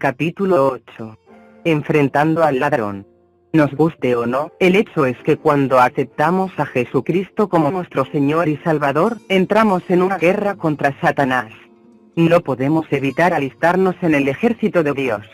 Capítulo 8. Enfrentando al ladrón. Nos guste o no, el hecho es que cuando aceptamos a Jesucristo como nuestro Señor y Salvador, entramos en una guerra contra Satanás. No podemos evitar alistarnos en el ejército de Dios.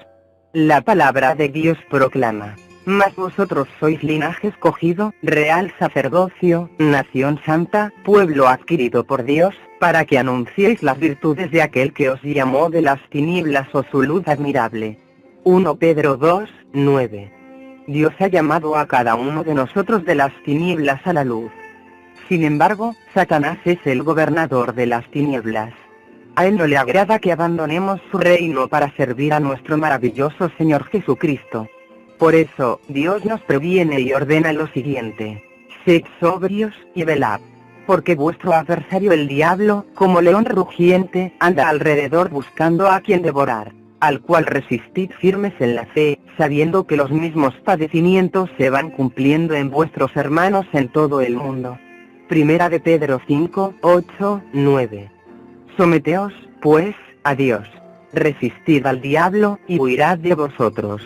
La palabra de Dios proclama: mas vosotros sois linaje escogido, real sacerdocio, nación santa, pueblo adquirido por Dios, para que anunciéis las virtudes de aquel que os llamó de las tinieblas a su luz admirable. 1 Pedro 2, 9. Dios ha llamado a cada uno de nosotros de las tinieblas a la luz. Sin embargo, Satanás es el gobernador de las tinieblas. A él no le agrada que abandonemos su reino para servir a nuestro maravilloso Señor Jesucristo. Por eso, Dios nos previene y ordena lo siguiente: sed sobrios y velad. Porque vuestro adversario el diablo, como león rugiente, anda alrededor buscando a quien devorar, al cual resistid firmes en la fe, sabiendo que los mismos padecimientos se van cumpliendo en vuestros hermanos en todo el mundo. Primera de Pedro 5, 8, 9. Someteos, pues, a Dios. Resistid al diablo, y huirá de vosotros.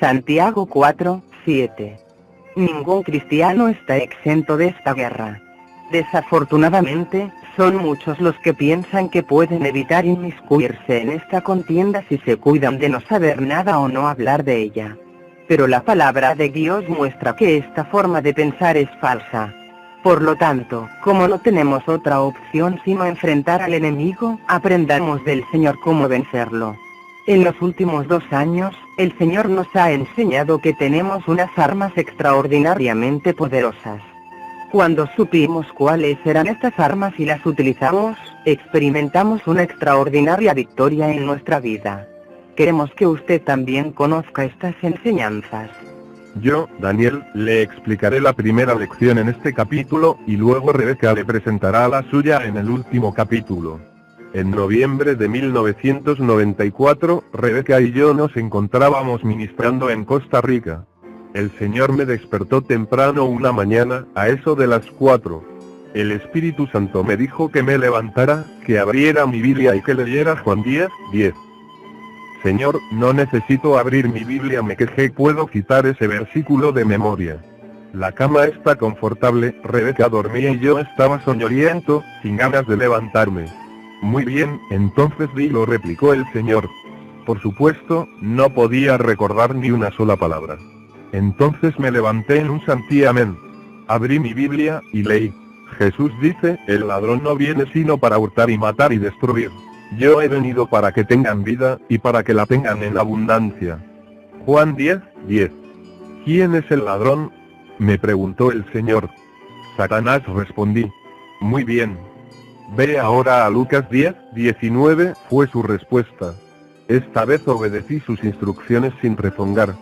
Santiago 4, 7. Ningún cristiano está exento de esta guerra. Desafortunadamente, son muchos los que piensan que pueden evitar inmiscuirse en esta contienda si se cuidan de no saber nada o no hablar de ella. Pero la palabra de Dios muestra que esta forma de pensar es falsa. Por lo tanto, como no tenemos otra opción sino enfrentar al enemigo, aprendamos del Señor cómo vencerlo. En los últimos 2 años, el Señor nos ha enseñado que tenemos unas armas extraordinariamente poderosas. Cuando supimos cuáles eran estas armas y las utilizamos, experimentamos una extraordinaria victoria en nuestra vida. Queremos que usted también conozca estas enseñanzas. Yo, Daniel, le explicaré la primera lección en este capítulo, y luego Rebeca le presentará la suya en el último capítulo. En noviembre de 1994, Rebeca y yo nos encontrábamos ministrando en Costa Rica. El Señor me despertó temprano una mañana, a eso de las 4. El Espíritu Santo me dijo que me levantara, que abriera mi Biblia y que leyera Juan 10, 10. Señor, no necesito abrir mi Biblia, me quejé, puedo quitar ese versículo de memoria. La cama está confortable, Rebeca dormía y yo estaba soñoliento, sin ganas de levantarme. Muy bien, entonces dilo, replicó el Señor. Por supuesto, no podía recordar ni una sola palabra. Entonces me levanté en un santiamén. Abrí mi Biblia, y leí. Jesús dice, el ladrón no viene sino para hurtar y matar y destruir. Yo he venido para que tengan vida, y para que la tengan en abundancia. Juan 10, 10. ¿Quién es el ladrón?, me preguntó el Señor. Satanás, respondí. Muy bien. Ve ahora a Lucas 10, 19, fue su respuesta. Esta vez obedecí sus instrucciones sin refongar.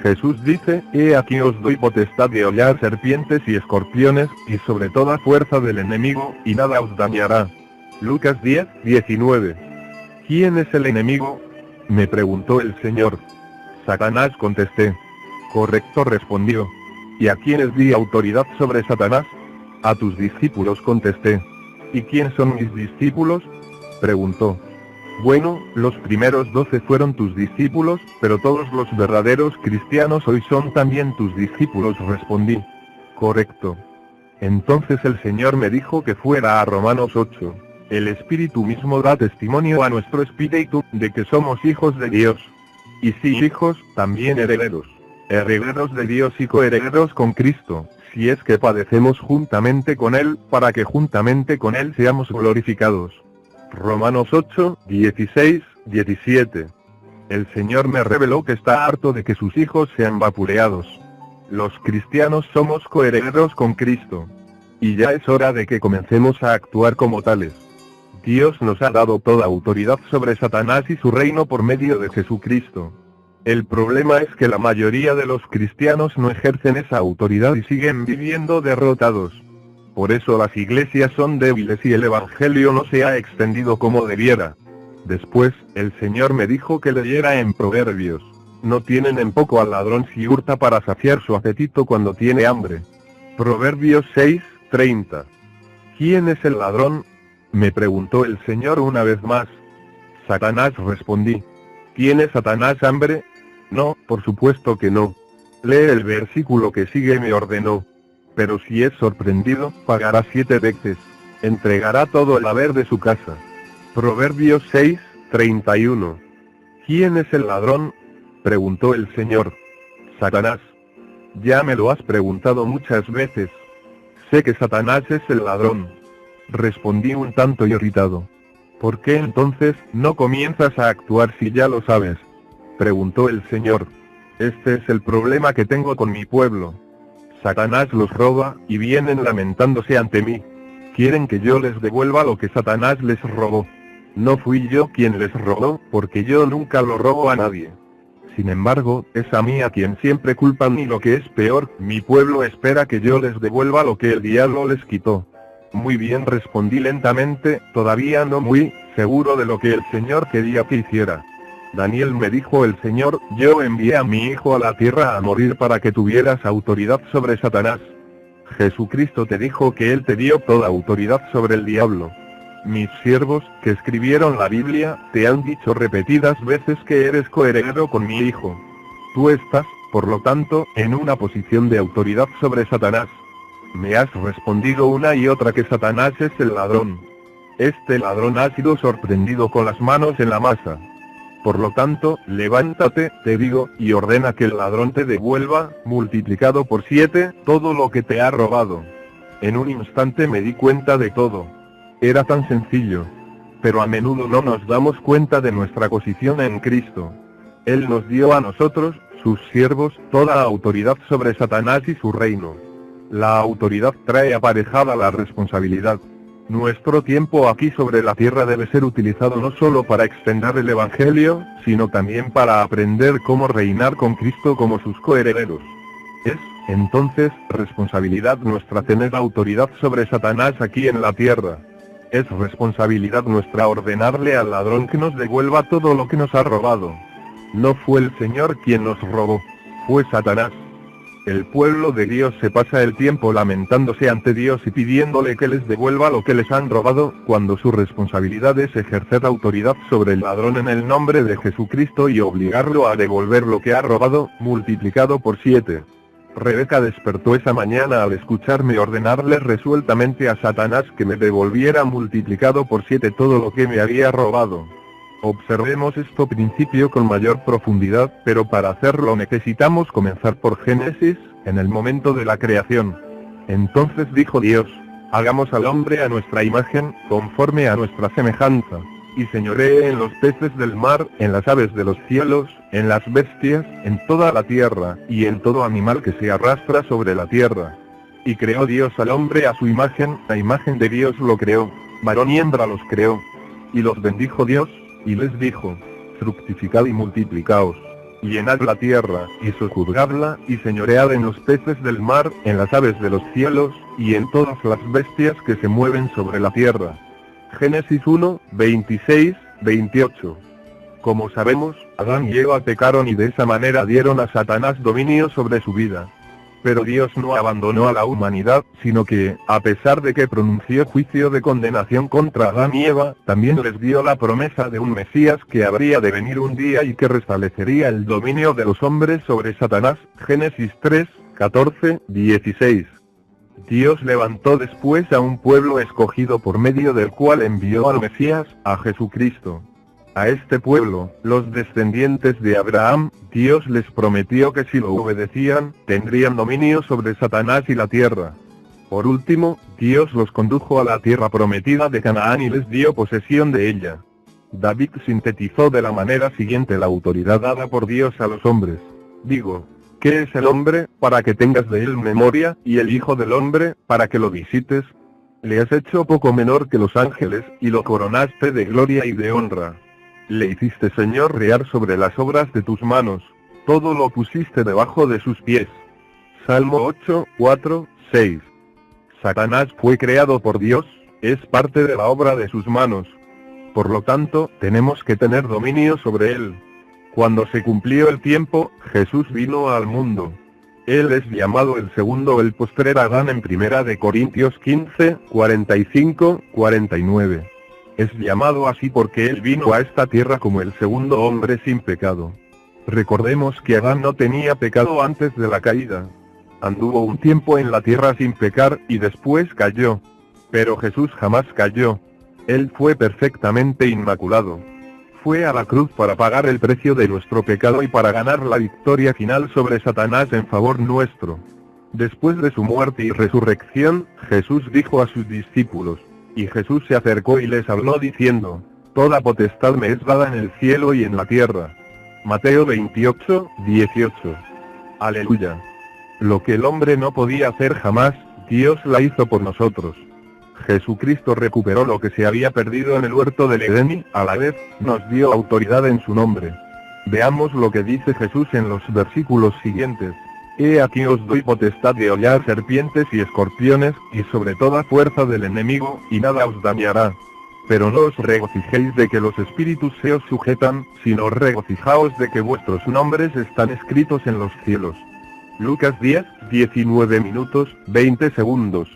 Jesús dice, he aquí os doy potestad de hollar serpientes y escorpiones, y sobre toda fuerza del enemigo, y nada os dañará. Lucas 10, 19. ¿Quién es el enemigo?, me preguntó el Señor. Satanás, contesté. Correcto, respondió. ¿Y a quiénes di autoridad sobre Satanás? A tus discípulos, contesté. ¿Y quién son mis discípulos?, preguntó. Bueno, los primeros 12 fueron tus discípulos, pero todos los verdaderos cristianos hoy son también tus discípulos, respondí. Correcto. Entonces el Señor me dijo que fuera a Romanos 8. El Espíritu mismo da testimonio a nuestro espíritu, de que somos hijos de Dios. Y si hijos, también herederos. Herederos de Dios y coherederos con Cristo, si es que padecemos juntamente con Él, para que juntamente con Él seamos glorificados. Romanos 8, 16, 17. El Señor me reveló que está harto de que sus hijos sean vapuleados. Los cristianos somos coherederos con Cristo. Y ya es hora de que comencemos a actuar como tales. Dios nos ha dado toda autoridad sobre Satanás y su reino por medio de Jesucristo. El problema es que la mayoría de los cristianos no ejercen esa autoridad y siguen viviendo derrotados. Por eso las iglesias son débiles y el evangelio no se ha extendido como debiera. Después, el Señor me dijo que leyera en Proverbios. No tienen en poco al ladrón si hurta para saciar su apetito cuando tiene hambre. Proverbios 6, 30. ¿Quién es el ladrón?, me preguntó el Señor una vez más. Satanás, respondí. ¿Tiene Satanás hambre? No, por supuesto que no. Lee el versículo que sigue, me ordenó. Pero si es sorprendido, pagará 7 veces. Entregará todo el haber de su casa. Proverbios 6:31. ¿Quién es el ladrón?, preguntó el Señor. Satanás. Ya me lo has preguntado muchas veces. Sé que Satanás es el ladrón. Respondí un tanto irritado. ¿Por qué entonces no comienzas a actuar si ya lo sabes?, preguntó el Señor. Este es el problema que tengo con mi pueblo. Satanás los roba, y vienen lamentándose ante mí. Quieren que yo les devuelva lo que Satanás les robó. No fui yo quien les robó, porque yo nunca lo robo a nadie. Sin embargo, es a mí a quien siempre culpan, y lo que es peor, mi pueblo espera que yo les devuelva lo que el diablo les quitó. Muy bien, respondí lentamente, todavía no muy seguro de lo que el Señor quería que hiciera. Daniel, me dijo el Señor, yo envié a mi hijo a la tierra a morir para que tuvieras autoridad sobre Satanás. Jesucristo te dijo que él te dio toda autoridad sobre el diablo. Mis siervos, que escribieron la Biblia, te han dicho repetidas veces que eres coheredero con mi hijo. Tú estás, por lo tanto, en una posición de autoridad sobre Satanás. Me has respondido una y otra que Satanás es el ladrón. Este ladrón ha sido sorprendido con las manos en la masa. Por lo tanto, levántate, te digo, y ordena que el ladrón te devuelva, multiplicado por 7, todo lo que te ha robado. En un instante me di cuenta de todo. Era tan sencillo. Pero a menudo no nos damos cuenta de nuestra posición en Cristo. Él nos dio a nosotros, sus siervos, toda autoridad sobre Satanás y su reino. La autoridad trae aparejada la responsabilidad. Nuestro tiempo aquí sobre la tierra debe ser utilizado no solo para extender el Evangelio, sino también para aprender cómo reinar con Cristo como sus coherederos. Es, entonces, responsabilidad nuestra tener autoridad sobre Satanás aquí en la tierra. Es responsabilidad nuestra ordenarle al ladrón que nos devuelva todo lo que nos ha robado. No fue el Señor quien nos robó, fue Satanás. El pueblo de Dios se pasa el tiempo lamentándose ante Dios y pidiéndole que les devuelva lo que les han robado, cuando su responsabilidad es ejercer autoridad sobre el ladrón en el nombre de Jesucristo y obligarlo a devolver lo que ha robado, multiplicado por 7. Rebeca despertó esa mañana al escucharme ordenarle resueltamente a Satanás que me devolviera multiplicado por 7 todo lo que me había robado. Observemos este principio con mayor profundidad, pero para hacerlo necesitamos comenzar por Génesis, en el momento de la creación. Entonces dijo Dios, hagamos al hombre a nuestra imagen, conforme a nuestra semejanza, y señoree en los peces del mar, en las aves de los cielos, en las bestias, en toda la tierra, y en todo animal que se arrastra sobre la tierra. Y creó Dios al hombre a su imagen, a imagen de Dios lo creó, varón y hembra los creó. Y los bendijo Dios, y les dijo, fructificad y multiplicaos, llenad la tierra, y sojuzgadla, y señoread en los peces del mar, en las aves de los cielos, y en todas las bestias que se mueven sobre la tierra. Génesis 1, 26, 28. Como sabemos, Adán y Eva pecaron y de esa manera dieron a Satanás dominio sobre su vida. Pero Dios no abandonó a la humanidad, sino que, a pesar de que pronunció juicio de condenación contra Adán y Eva, también les dio la promesa de un Mesías que habría de venir un día y que restablecería el dominio de los hombres sobre Satanás. Génesis 3, 14, 16. Dios levantó después a un pueblo escogido por medio del cual envió al Mesías, a Jesucristo. A este pueblo, los descendientes de Abraham, Dios les prometió que si lo obedecían, tendrían dominio sobre Satanás y la tierra. Por último, Dios los condujo a la tierra prometida de Canaán y les dio posesión de ella. David sintetizó de la manera siguiente la autoridad dada por Dios a los hombres. Digo, ¿qué es el hombre, para que tengas de él memoria, y el hijo del hombre, para que lo visites? Le has hecho poco menor que los ángeles, y lo coronaste de gloria y de honra. Le hiciste señorear sobre las obras de tus manos, todo lo pusiste debajo de sus pies. Salmo 8, 4, 6. Satanás fue creado por Dios, es parte de la obra de sus manos. Por lo tanto, tenemos que tener dominio sobre él. Cuando se cumplió el tiempo, Jesús vino al mundo. Él es llamado el segundo o el postrer Adán en 1 Corintios 15, 45, 49. Es llamado así porque él vino a esta tierra como el segundo hombre sin pecado. Recordemos que Adán no tenía pecado antes de la caída. Anduvo un tiempo en la tierra sin pecar y después cayó. Pero Jesús jamás cayó. Él fue perfectamente inmaculado. Fue a la cruz para pagar el precio de nuestro pecado y para ganar la victoria final sobre Satanás en favor nuestro. Después de su muerte y resurrección, Jesús dijo a sus discípulos, y Jesús se acercó y les habló diciendo, toda potestad me es dada en el cielo y en la tierra. Mateo 28, 18. Aleluya. Lo que el hombre no podía hacer jamás, Dios la hizo por nosotros. Jesucristo recuperó lo que se había perdido en el huerto del Edén y, a la vez, nos dio autoridad en su nombre. Veamos lo que dice Jesús en los versículos siguientes. He aquí os doy potestad de hollar serpientes y escorpiones, y sobre toda fuerza del enemigo, y nada os dañará. Pero no os regocijéis de que los espíritus se os sujetan, sino regocijaos de que vuestros nombres están escritos en los cielos. Lucas 10, 19 minutos, 20 segundos.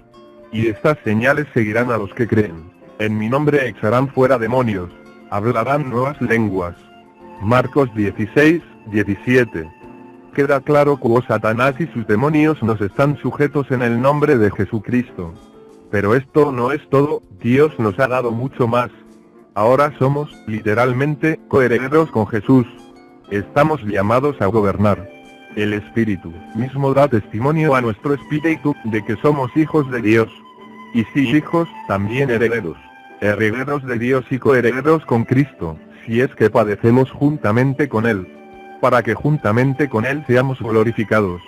Y estas señales seguirán a los que creen. En mi nombre echarán fuera demonios. Hablarán nuevas lenguas. Marcos 16, 17. Queda claro que Satanás y sus demonios nos están sujetos en el nombre de Jesucristo. Pero esto no es todo, Dios nos ha dado mucho más. Ahora somos, literalmente, coherederos con Jesús. Estamos llamados a gobernar. El Espíritu mismo da testimonio a nuestro espíritu de que somos hijos de Dios. Y si hijos, también herederos. Herederos de Dios y coherederos con Cristo, si es que padecemos juntamente con Él. Para que juntamente con Él seamos glorificados.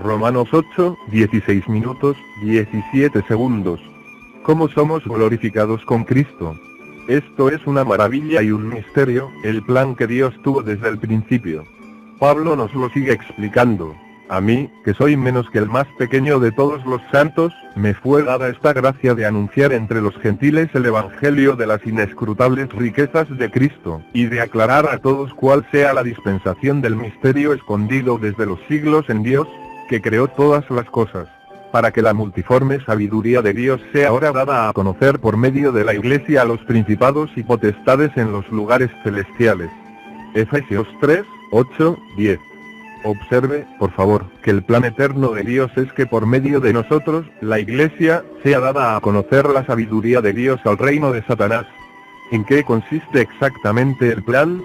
Romanos 8, 16 minutos, 17 segundos. ¿Cómo somos glorificados con Cristo? Esto es una maravilla y un misterio, el plan que Dios tuvo desde el principio. Pablo nos lo sigue explicando. A mí, que soy menos que el más pequeño de todos los santos, me fue dada esta gracia de anunciar entre los gentiles el evangelio de las inescrutables riquezas de Cristo, y de aclarar a todos cuál sea la dispensación del misterio escondido desde los siglos en Dios, que creó todas las cosas, para que la multiforme sabiduría de Dios sea ahora dada a conocer por medio de la Iglesia a los principados y potestades en los lugares celestiales. Efesios 3, 8, 10. Observe, por favor, que el plan eterno de Dios es que por medio de nosotros, la Iglesia, sea dada a conocer la sabiduría de Dios al reino de Satanás. ¿En qué consiste exactamente el plan?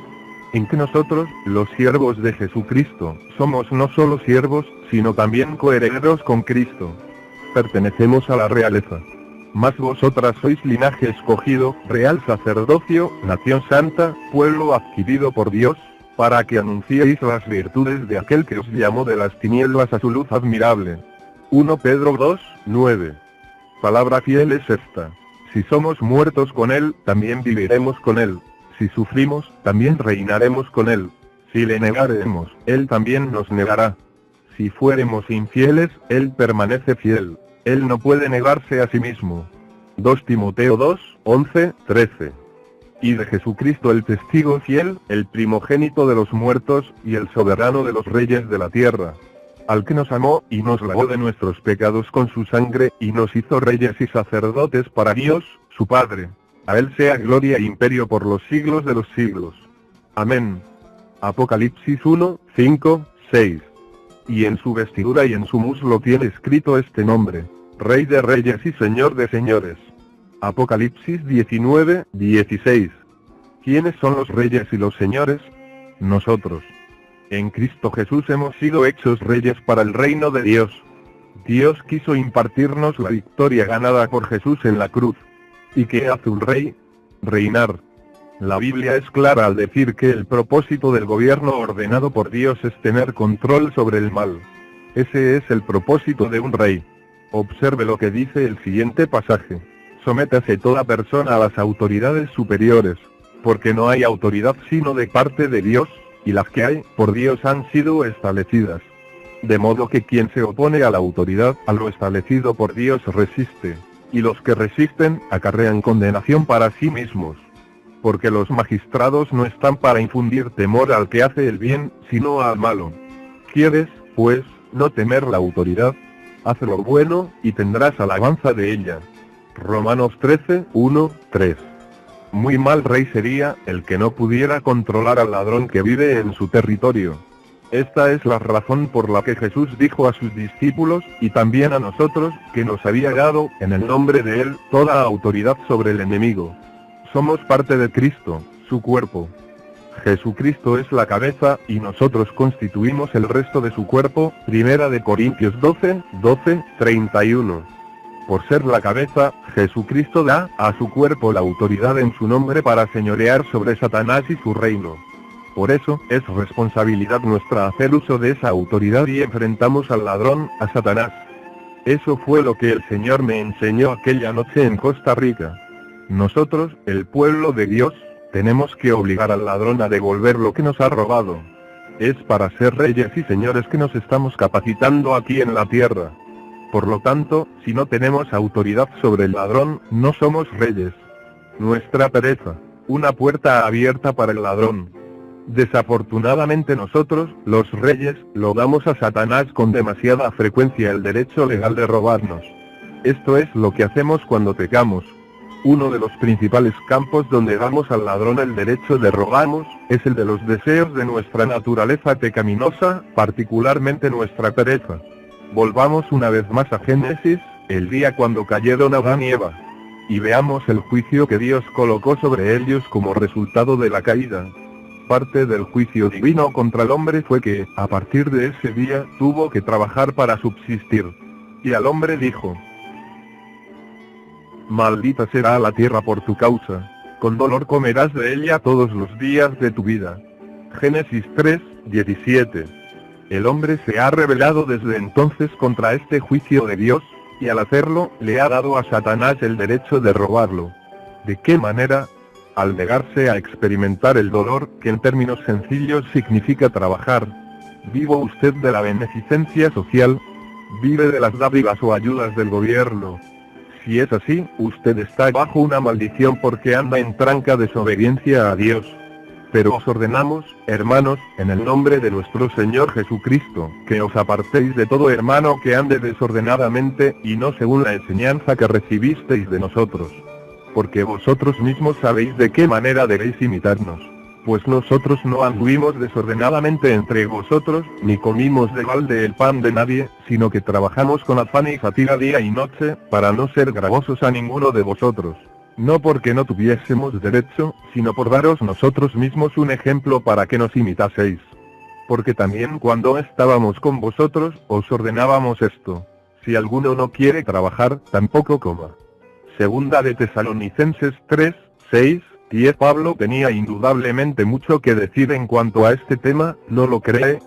En que nosotros, los siervos de Jesucristo, somos no solo siervos, sino también coherederos con Cristo. Pertenecemos a la realeza. Mas vosotras sois linaje escogido, real sacerdocio, nación santa, pueblo adquirido por Dios, para que anunciéis las virtudes de aquel que os llamó de las tinieblas a su luz admirable. 1 Pedro 2, 9. Palabra fiel es esta. Si somos muertos con Él, también viviremos con Él. Si sufrimos, también reinaremos con Él. Si le negaremos, Él también nos negará. Si fuéremos infieles, Él permanece fiel. Él no puede negarse a sí mismo. 2 Timoteo 2, 11, 13. Y de Jesucristo el testigo fiel, el primogénito de los muertos, y el soberano de los reyes de la tierra. Al que nos amó, y nos lavó de nuestros pecados con su sangre, y nos hizo reyes y sacerdotes para Dios, su Padre. A Él sea gloria e imperio por los siglos de los siglos. Amén. Apocalipsis 1, 5, 6. Y en su vestidura y en su muslo tiene escrito este nombre: Rey de Reyes y Señor de Señores. Apocalipsis 19, 16. ¿Quiénes son los reyes y los señores? Nosotros. En Cristo Jesús hemos sido hechos reyes para el reino de Dios. Dios quiso impartirnos la victoria ganada por Jesús en la cruz. ¿Y qué hace un rey? Reinar. La Biblia es clara al decir que el propósito del gobierno ordenado por Dios es tener control sobre el mal. Ese es el propósito de un rey. Observe lo que dice el siguiente pasaje. Sométase toda persona a las autoridades superiores, porque no hay autoridad sino de parte de Dios, y las que hay, por Dios han sido establecidas. De modo que quien se opone a la autoridad, a lo establecido por Dios resiste, y los que resisten, acarrean condenación para sí mismos. Porque los magistrados no están para infundir temor al que hace el bien, sino al malo. ¿Quieres, pues, no temer la autoridad? Haz lo bueno, y tendrás alabanza de ella. Romanos 13, 1, 3. muy mal rey sería el que no pudiera controlar al ladrón que vive en su territorio. Esta es la razón por la que Jesús dijo a sus discípulos, y también a nosotros, que nos había dado, en el nombre de Él, toda autoridad sobre el enemigo. Somos parte de Cristo, su cuerpo. Jesucristo es la cabeza, y nosotros constituimos el resto de su cuerpo, 1 Corintios 12:31. Por ser la cabeza, Jesucristo da a su cuerpo la autoridad en su nombre para señorear sobre Satanás y su reino. Por eso, es responsabilidad nuestra hacer uso de esa autoridad y enfrentamos al ladrón, a Satanás. Eso fue lo que el Señor me enseñó aquella noche en Costa Rica. Nosotros, el pueblo de Dios, tenemos que obligar al ladrón a devolver lo que nos ha robado. Es para ser reyes y señores que nos estamos capacitando aquí en la tierra. Por lo tanto, si no tenemos autoridad sobre el ladrón, no somos reyes. Nuestra pereza, una puerta abierta para el ladrón. Desafortunadamente nosotros, los reyes, lo damos a Satanás con demasiada frecuencia el derecho legal de robarnos. Esto es lo que hacemos cuando pecamos. Uno de los principales campos donde damos al ladrón el derecho de robarnos, es el de los deseos de nuestra naturaleza pecaminosa, particularmente nuestra pereza. Volvamos una vez más a Génesis, el día cuando cayeron Adán y Eva. Y veamos el juicio que Dios colocó sobre ellos como resultado de la caída. Parte del juicio divino contra el hombre fue que, a partir de ese día, tuvo que trabajar para subsistir. Y al hombre dijo: maldita será la tierra por tu causa, con dolor comerás de ella todos los días de tu vida. Génesis 3:17. El hombre se ha rebelado desde entonces contra este juicio de Dios, y al hacerlo, le ha dado a Satanás el derecho de robarlo. ¿De qué manera? Al negarse a experimentar el dolor, que en términos sencillos significa trabajar. ¿Vive usted de la beneficencia social? ¿Vive de las dádivas o ayudas del gobierno? Si es así, usted está bajo una maldición porque anda en franca desobediencia a Dios. Pero os ordenamos, hermanos, en el nombre de nuestro Señor Jesucristo, que os apartéis de todo hermano que ande desordenadamente, y no según la enseñanza que recibisteis de nosotros. Porque vosotros mismos sabéis de qué manera debéis imitarnos. Pues nosotros no anduvimos desordenadamente entre vosotros, ni comimos de balde el pan de nadie, sino que trabajamos con afán y fatiga día y noche, para no ser gravosos a ninguno de vosotros. No porque no tuviésemos derecho, sino por daros nosotros mismos un ejemplo para que nos imitaseis. Porque también cuando estábamos con vosotros, os ordenábamos esto: si alguno no quiere trabajar, tampoco coma. Segunda de Tesalonicenses 3:6-10. Pablo tenía indudablemente mucho que decir en cuanto a este tema, ¿no lo cree?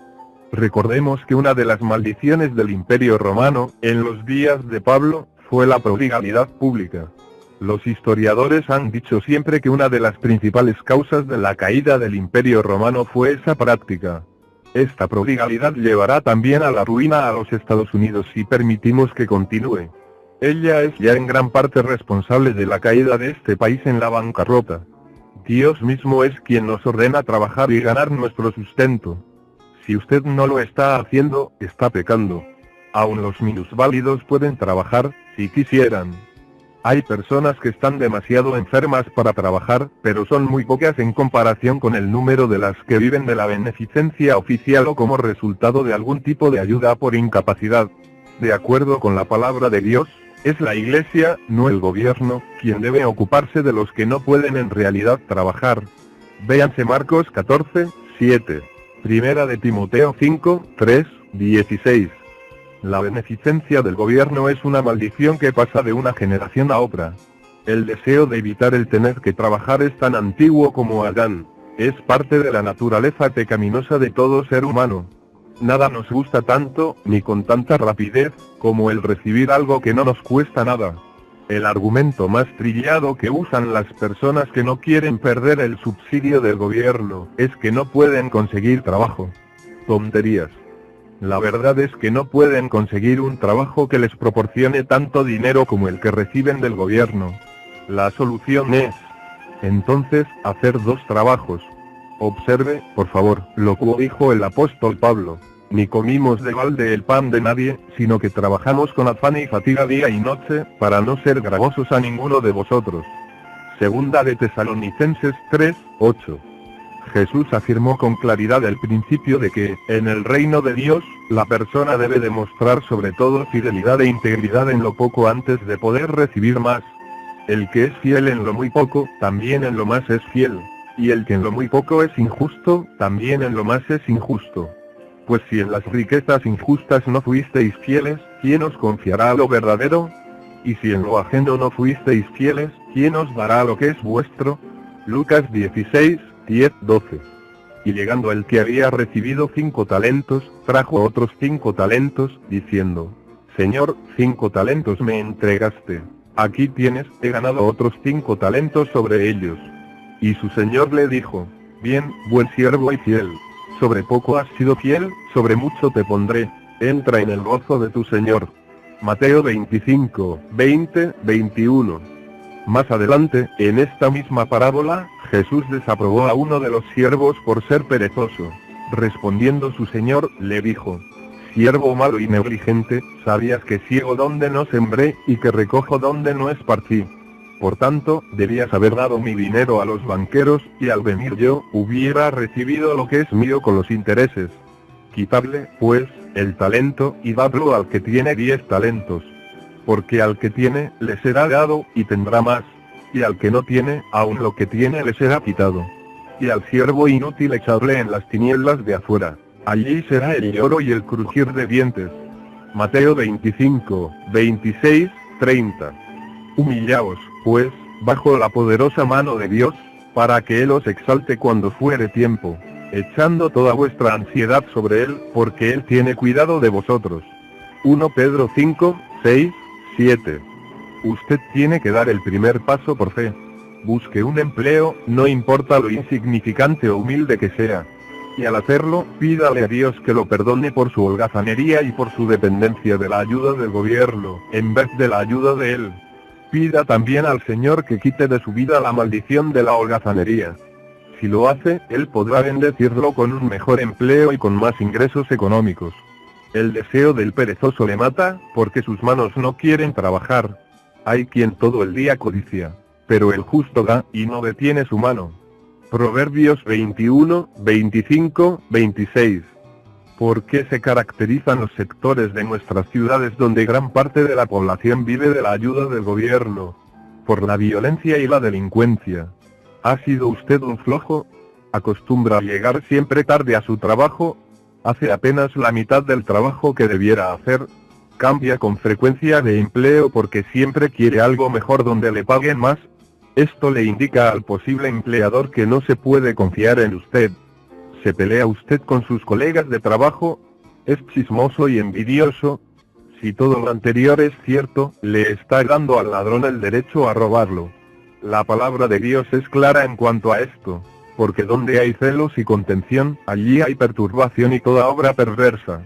Recordemos que una de las maldiciones del Imperio Romano, en los días de Pablo, fue la prodigalidad pública. Los historiadores han dicho siempre que una de las principales causas de la caída del Imperio Romano fue esa práctica. Esta prodigalidad llevará también a la ruina a los Estados Unidos si permitimos que continúe. Ella es ya en gran parte responsable de la caída de este país en la bancarrota. Dios mismo es quien nos ordena trabajar y ganar nuestro sustento. Si usted no lo está haciendo, está pecando. Aún los minusválidos pueden trabajar, si quisieran. Hay personas que están demasiado enfermas para trabajar, pero son muy pocas en comparación con el número de las que viven de la beneficencia oficial o como resultado de algún tipo de ayuda por incapacidad. De acuerdo con la palabra de Dios, es la Iglesia, no el gobierno, quien debe ocuparse de los que no pueden en realidad trabajar. Véanse Marcos 14:7. Primera de Timoteo 5:3-16. La beneficencia del gobierno es una maldición que pasa de una generación a otra. El deseo de evitar el tener que trabajar es tan antiguo como Adán. Es parte de la naturaleza pecaminosa de todo ser humano. Nada nos gusta tanto, ni con tanta rapidez, como el recibir algo que no nos cuesta nada. El argumento más trillado que usan las personas que no quieren perder el subsidio del gobierno, es que no pueden conseguir trabajo. Tonterías. La verdad es que no pueden conseguir un trabajo que les proporcione tanto dinero como el que reciben del gobierno. La solución es, entonces, hacer dos trabajos. Observe, por favor, lo que dijo el apóstol Pablo: ni comimos de balde el pan de nadie, sino que trabajamos con afán y fatiga día y noche, para no ser gravosos a ninguno de vosotros. Segunda de Tesalonicenses 3:8. Jesús afirmó con claridad el principio de que, en el reino de Dios, la persona debe demostrar sobre todo fidelidad e integridad en lo poco antes de poder recibir más. El que es fiel en lo muy poco, también en lo más es fiel. Y el que en lo muy poco es injusto, también en lo más es injusto. Pues si en las riquezas injustas no fuisteis fieles, ¿quién os confiará lo verdadero? Y si en lo ajeno no fuisteis fieles, ¿quién os dará lo que es vuestro? Lucas 16:10-12. Y llegando el que había recibido 5 talentos, trajo otros 5 talentos, diciendo: Señor, 5 talentos me entregaste. Aquí tienes, he ganado otros 5 talentos sobre ellos. Y su señor le dijo: Bien, buen siervo y fiel. Sobre poco has sido fiel, sobre mucho te pondré. Entra en el gozo de tu señor. Mateo 25:20-21. Más adelante, en esta misma parábola, Jesús desaprobó a uno de los siervos por ser perezoso. Respondiendo su señor, le dijo: Siervo malo y negligente, sabías que ciego donde no sembré, y que recojo donde no esparcí. Por tanto, debías haber dado mi dinero a los banqueros, y al venir yo, hubiera recibido lo que es mío con los intereses. Quitadle, pues, el talento, y dadlo al que tiene 10 talentos. Porque al que tiene, le será dado, y tendrá más. Y al que no tiene, aun lo que tiene le será quitado. Y al siervo inútil echadle en las tinieblas de afuera. Allí será el lloro y el crujir de dientes. Mateo 25:26-30. Humillaos, pues, bajo la poderosa mano de Dios, para que Él os exalte cuando fuere tiempo, echando toda vuestra ansiedad sobre Él, porque Él tiene cuidado de vosotros. 1 Pedro 5:6-7. Usted tiene que dar el primer paso por fe. Busque un empleo, no importa lo insignificante o humilde que sea. Y al hacerlo, pídale a Dios que lo perdone por su holgazanería y por su dependencia de la ayuda del gobierno, en vez de la ayuda de Él. Pida también al Señor que quite de su vida la maldición de la holgazanería. Si lo hace, Él podrá bendecirlo con un mejor empleo y con más ingresos económicos. El deseo del perezoso le mata, porque sus manos no quieren trabajar. Hay quien todo el día codicia, pero el justo da, y no detiene su mano. Proverbios 21:25-26. ¿Por qué se caracterizan los sectores de nuestras ciudades donde gran parte de la población vive de la ayuda del gobierno? Por la violencia y la delincuencia. ¿Ha sido usted un flojo? ¿Acostumbra a llegar siempre tarde a su trabajo? ¿Hace apenas la mitad del trabajo que debiera hacer? ¿Cambia con frecuencia de empleo porque siempre quiere algo mejor donde le paguen más? Esto le indica al posible empleador que no se puede confiar en usted. ¿Se pelea usted con sus colegas de trabajo? ¿Es chismoso y envidioso? Si todo lo anterior es cierto, le está dando al ladrón el derecho a robarlo. La palabra de Dios es clara en cuanto a esto, porque donde hay celos y contención, allí hay perturbación y toda obra perversa.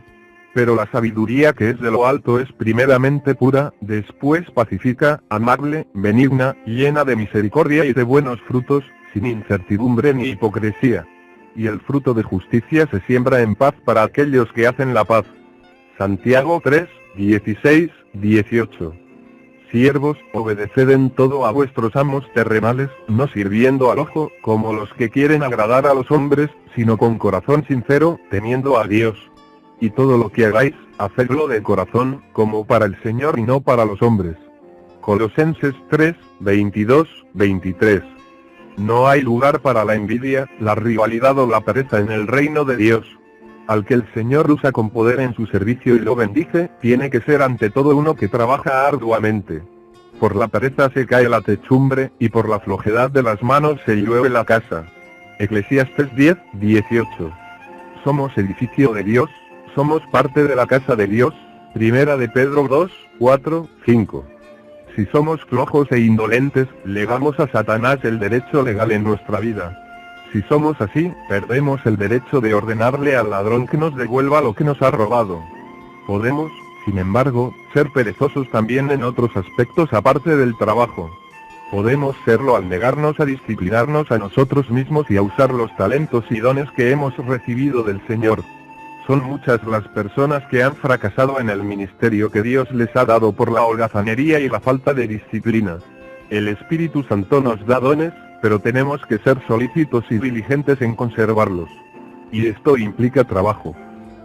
Pero la sabiduría que es de lo alto es primeramente pura, después pacífica, amable, benigna, llena de misericordia y de buenos frutos, sin incertidumbre ni hipocresía. Y el fruto de justicia se siembra en paz para aquellos que hacen la paz. Santiago 3:16-18. Siervos, obedeced en todo a vuestros amos terrenales, no sirviendo al ojo, como los que quieren agradar a los hombres, sino con corazón sincero, temiendo a Dios. Y todo lo que hagáis, hacedlo de corazón, como para el Señor y no para los hombres. Colosenses 3:22-23. No hay lugar para la envidia, la rivalidad o la pereza en el reino de Dios. Al que el Señor usa con poder en su servicio y lo bendice, tiene que ser ante todo uno que trabaja arduamente. Por la pereza se cae la techumbre, y por la flojedad de las manos se llueve la casa. Eclesiastes 10:18. Somos edificio de Dios, somos parte de la casa de Dios. Primera de Pedro 2:4-5. Si somos flojos e indolentes, le damos a Satanás el derecho legal en nuestra vida. Si somos así, perdemos el derecho de ordenarle al ladrón que nos devuelva lo que nos ha robado. Podemos, sin embargo, ser perezosos también en otros aspectos aparte del trabajo. Podemos serlo al negarnos a disciplinarnos a nosotros mismos y a usar los talentos y dones que hemos recibido del Señor. Son muchas las personas que han fracasado en el ministerio que Dios les ha dado por la holgazanería y la falta de disciplina. El Espíritu Santo nos da dones, pero tenemos que ser solícitos y diligentes en conservarlos. Y esto implica trabajo.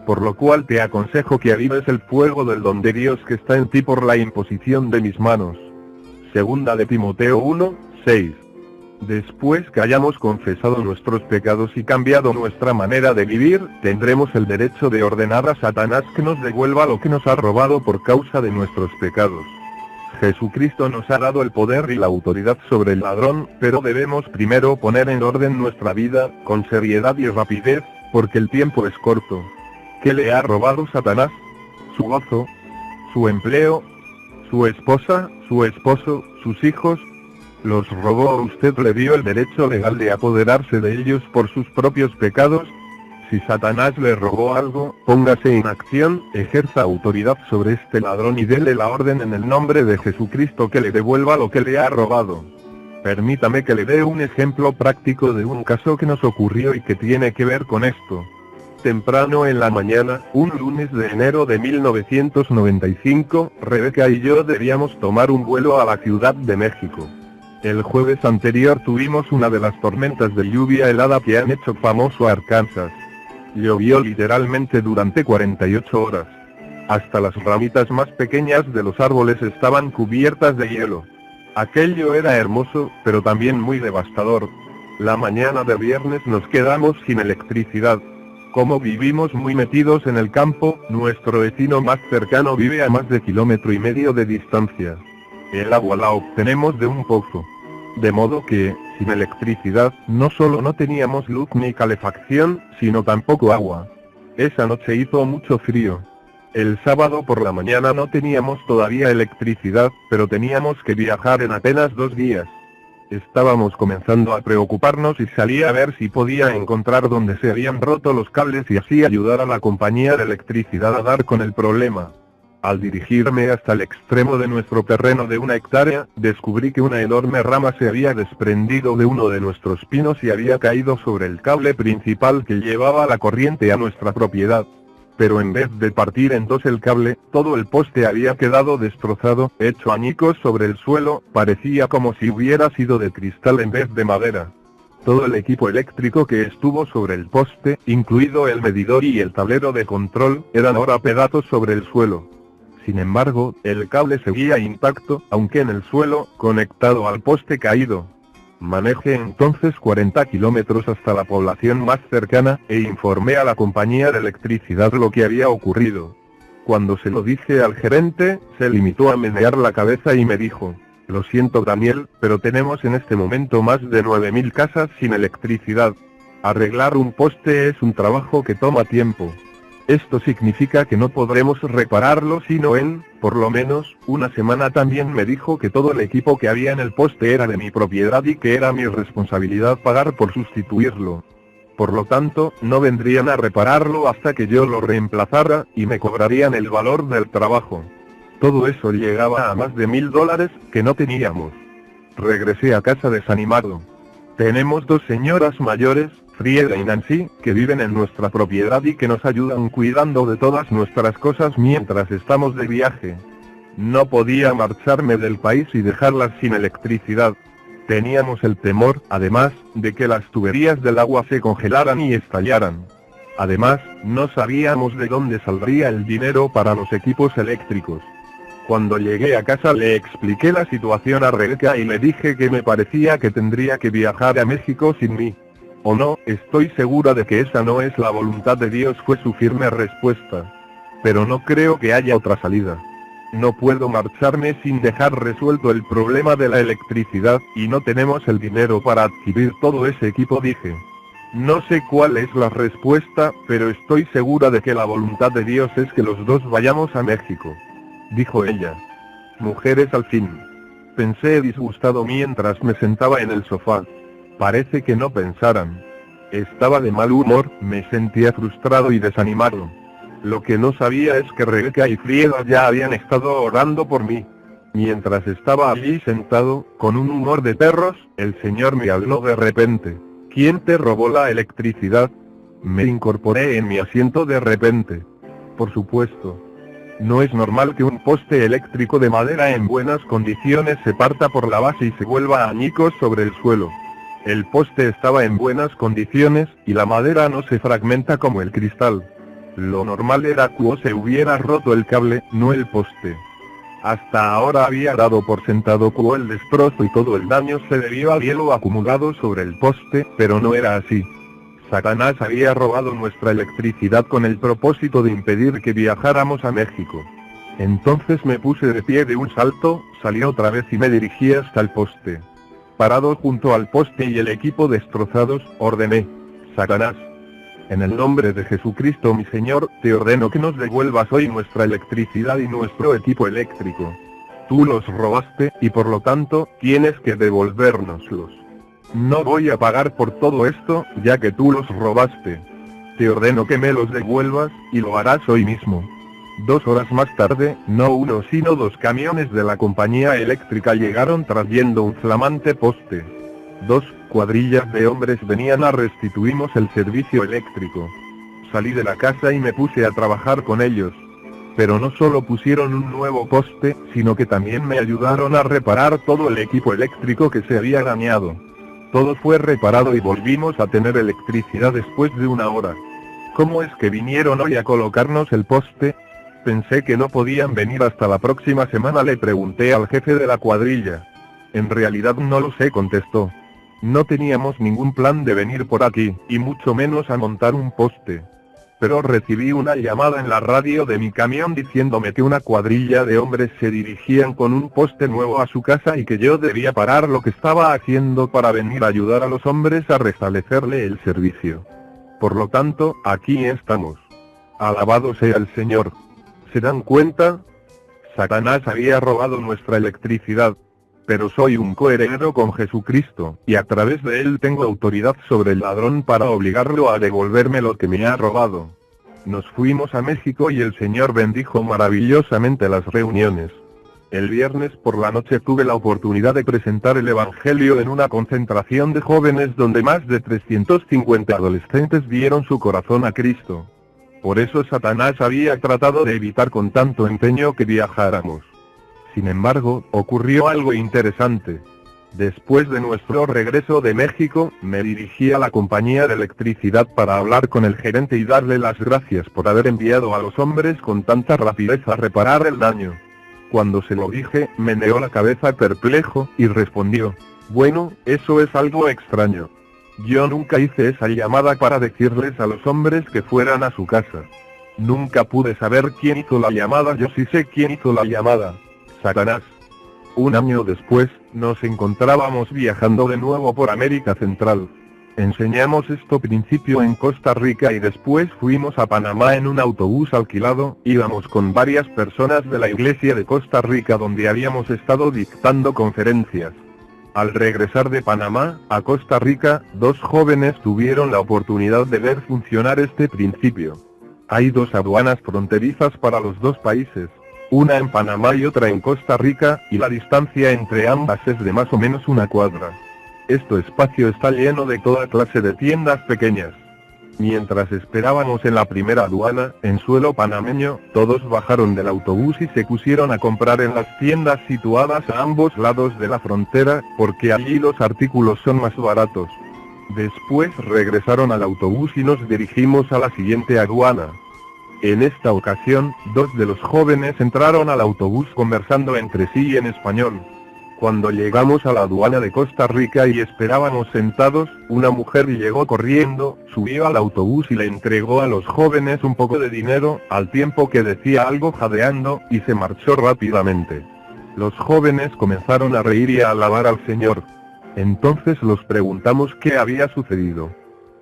Por lo cual te aconsejo que avives el fuego del don de Dios que está en ti por la imposición de mis manos. Segunda de Timoteo 1:6. Después que hayamos confesado nuestros pecados y cambiado nuestra manera de vivir, tendremos el derecho de ordenar a Satanás que nos devuelva lo que nos ha robado por causa de nuestros pecados. Jesucristo nos ha dado el poder y la autoridad sobre el ladrón, pero debemos primero poner en orden nuestra vida, con seriedad y rapidez, porque el tiempo es corto. ¿Qué le ha robado Satanás? Su gozo, su empleo, su esposa, su esposo, sus hijos. ¿Los robó? ¿Usted le dio el derecho legal de apoderarse de ellos por sus propios pecados? Si Satanás le robó algo, póngase en acción, ejerza autoridad sobre este ladrón y dele la orden en el nombre de Jesucristo que le devuelva lo que le ha robado. Permítame que le dé un ejemplo práctico de un caso que nos ocurrió y que tiene que ver con esto. Temprano en la mañana, un lunes de enero de 1995, Rebeca y yo debíamos tomar un vuelo a la Ciudad de México. El jueves anterior tuvimos una de las tormentas de lluvia helada que han hecho famoso a Arkansas. Llovió literalmente durante 48 horas. Hasta las ramitas más pequeñas de los árboles estaban cubiertas de hielo. Aquello era hermoso, pero también muy devastador. La mañana de viernes nos quedamos sin electricidad. Como vivimos muy metidos en el campo, nuestro vecino más cercano vive a más de 1,5 kilómetros de distancia. El agua la obtenemos de un pozo. De modo que, sin electricidad, no solo no teníamos luz ni calefacción, sino tampoco agua. Esa noche hizo mucho frío. El sábado por la mañana no teníamos todavía electricidad, pero teníamos que viajar en apenas 2 días. Estábamos comenzando a preocuparnos y salí a ver si podía encontrar donde se habían roto los cables y así ayudar a la compañía de electricidad a dar con el problema. Al dirigirme hasta el extremo de nuestro terreno de 1 hectárea, descubrí que una enorme rama se había desprendido de uno de nuestros pinos y había caído sobre el cable principal que llevaba la corriente a nuestra propiedad. Pero en vez de partir en dos el cable, todo el poste había quedado destrozado, hecho añicos sobre el suelo, parecía como si hubiera sido de cristal en vez de madera. Todo el equipo eléctrico que estuvo sobre el poste, incluido el medidor y el tablero de control, eran ahora pedazos sobre el suelo. Sin embargo, el cable seguía intacto, aunque en el suelo, conectado al poste caído. Manejé entonces 40 kilómetros hasta la población más cercana, e informé a la compañía de electricidad lo que había ocurrido. Cuando se lo dije al gerente, se limitó a menear la cabeza y me dijo: «Lo siento Daniel, pero tenemos en este momento más de 9.000 casas sin electricidad. Arreglar un poste es un trabajo que toma tiempo. Esto significa que no podremos repararlo sino en, por lo menos, 1 semana». También me dijo que todo el equipo que había en el poste era de mi propiedad y que era mi responsabilidad pagar por sustituirlo. Por lo tanto, no vendrían a repararlo hasta que yo lo reemplazara, y me cobrarían el valor del trabajo. Todo eso llegaba a más de $1,000 que no teníamos. Regresé a casa desanimado. Tenemos 2 señoras mayores, Frieda y Nancy, que viven en nuestra propiedad y que nos ayudan cuidando de todas nuestras cosas mientras estamos de viaje. No podía marcharme del país y dejarlas sin electricidad. Teníamos el temor, además, de que las tuberías del agua se congelaran y estallaran. Además, no sabíamos de dónde saldría el dinero para los equipos eléctricos. Cuando llegué a casa le expliqué la situación a Rebeca y le dije que me parecía que tendría que viajar a México sin mí. «¿O no? Estoy segura de que esa no es la voluntad de Dios», fue su firme respuesta. «Pero no creo que haya otra salida. No puedo marcharme sin dejar resuelto el problema de la electricidad, y no tenemos el dinero para adquirir todo ese equipo», dije. «No sé cuál es la respuesta, pero estoy segura de que la voluntad de Dios es que los 2 vayamos a México», dijo ella. «Mujeres al fin», pensé disgustado mientras me sentaba en el sofá. Parece que no pensaran. Estaba de mal humor, me sentía frustrado y desanimado. Lo que no sabía es que Rebeca y Frieda ya habían estado orando por mí. Mientras estaba allí sentado, con un humor de perros, el Señor me habló de repente. «¿Quién te robó la electricidad?». Me incorporé en mi asiento de repente. «Por supuesto. No es normal que un poste eléctrico de madera en buenas condiciones se parta por la base y se vuelva añicos sobre el suelo. El poste estaba en buenas condiciones, y la madera no se fragmenta como el cristal. Lo normal era que se hubiera roto el cable, no el poste. Hasta ahora había dado por sentado que el destrozo y todo el daño se debió al hielo acumulado sobre el poste, pero no era así. Satanás había robado nuestra electricidad con el propósito de impedir que viajáramos a México. Entonces me puse de pie de un salto, salí otra vez y me dirigí hasta el poste. Parado junto al poste y el equipo destrozados, ordené: Satanás, en el nombre de Jesucristo mi Señor, te ordeno que nos devuelvas hoy nuestra electricidad y nuestro equipo eléctrico. Tú los robaste, y por lo tanto, tienes que devolvérnoslos. No voy a pagar por todo esto, ya que tú los robaste. Te ordeno que me los devuelvas, y lo harás hoy mismo. 2 horas más tarde, no uno sino 2 camiones de la compañía eléctrica llegaron trayendo un flamante poste. 2 cuadrillas de hombres venían a restituirnos el servicio eléctrico. Salí de la casa y me puse a trabajar con ellos. Pero no solo pusieron un nuevo poste, sino que también me ayudaron a reparar todo el equipo eléctrico que se había dañado. Todo fue reparado y volvimos a tener electricidad después de 1 hora. ¿Cómo es que vinieron hoy a colocarnos el poste? Pensé que no podían venir hasta la próxima semana, le pregunté al jefe de la cuadrilla. En realidad no lo sé, contestó. No teníamos ningún plan de venir por aquí, y mucho menos a montar un poste. Pero recibí una llamada en la radio de mi camión diciéndome que una cuadrilla de hombres se dirigían con un poste nuevo a su casa y que yo debía parar lo que estaba haciendo para venir a ayudar a los hombres a restablecerle el servicio. Por lo tanto, aquí estamos. Alabado sea el Señor. ¿Se dan cuenta? Satanás había robado nuestra electricidad. Pero soy un coheredero con Jesucristo, y a través de él tengo autoridad sobre el ladrón para obligarlo a devolverme lo que me ha robado. Nos fuimos a México y el Señor bendijo maravillosamente las reuniones. El viernes por la noche tuve la oportunidad de presentar el Evangelio en una concentración de jóvenes donde más de 350 adolescentes dieron su corazón a Cristo. Por eso Satanás había tratado de evitar con tanto empeño que viajáramos. Sin embargo, ocurrió algo interesante. Después de nuestro regreso de México, me dirigí a la compañía de electricidad para hablar con el gerente y darle las gracias por haber enviado a los hombres con tanta rapidez a reparar el daño. Cuando se lo dije, meneó la cabeza perplejo, y respondió: bueno, eso es algo extraño. Yo nunca hice esa llamada para decirles a los hombres que fueran a su casa. Nunca pude saber quién hizo la llamada. Yo sí sé quién hizo la llamada. Satanás. 1 año después, nos encontrábamos viajando de nuevo por América Central. Enseñamos este principio en Costa Rica y después fuimos a Panamá en un autobús alquilado. Íbamos con varias personas de la iglesia de Costa Rica donde habíamos estado dictando conferencias. Al regresar de Panamá a Costa Rica, 2 jóvenes tuvieron la oportunidad de ver funcionar este principio. Hay 2 aduanas fronterizas para los 2 países. Una en Panamá y otra en Costa Rica, y la distancia entre ambas es de más o menos 1 cuadra. Este espacio está lleno de toda clase de tiendas pequeñas. Mientras esperábamos en la primera aduana, en suelo panameño, todos bajaron del autobús y se pusieron a comprar en las tiendas situadas a ambos lados de la frontera, porque allí los artículos son más baratos. Después regresaron al autobús y nos dirigimos a la siguiente aduana. En esta ocasión, 2 de los jóvenes entraron al autobús conversando entre sí en español. Cuando llegamos a la aduana de Costa Rica y esperábamos sentados, una mujer llegó corriendo, subió al autobús y le entregó a los jóvenes un poco de dinero, al tiempo que decía algo jadeando, y se marchó rápidamente. Los jóvenes comenzaron a reír y a alabar al Señor. Entonces los preguntamos qué había sucedido.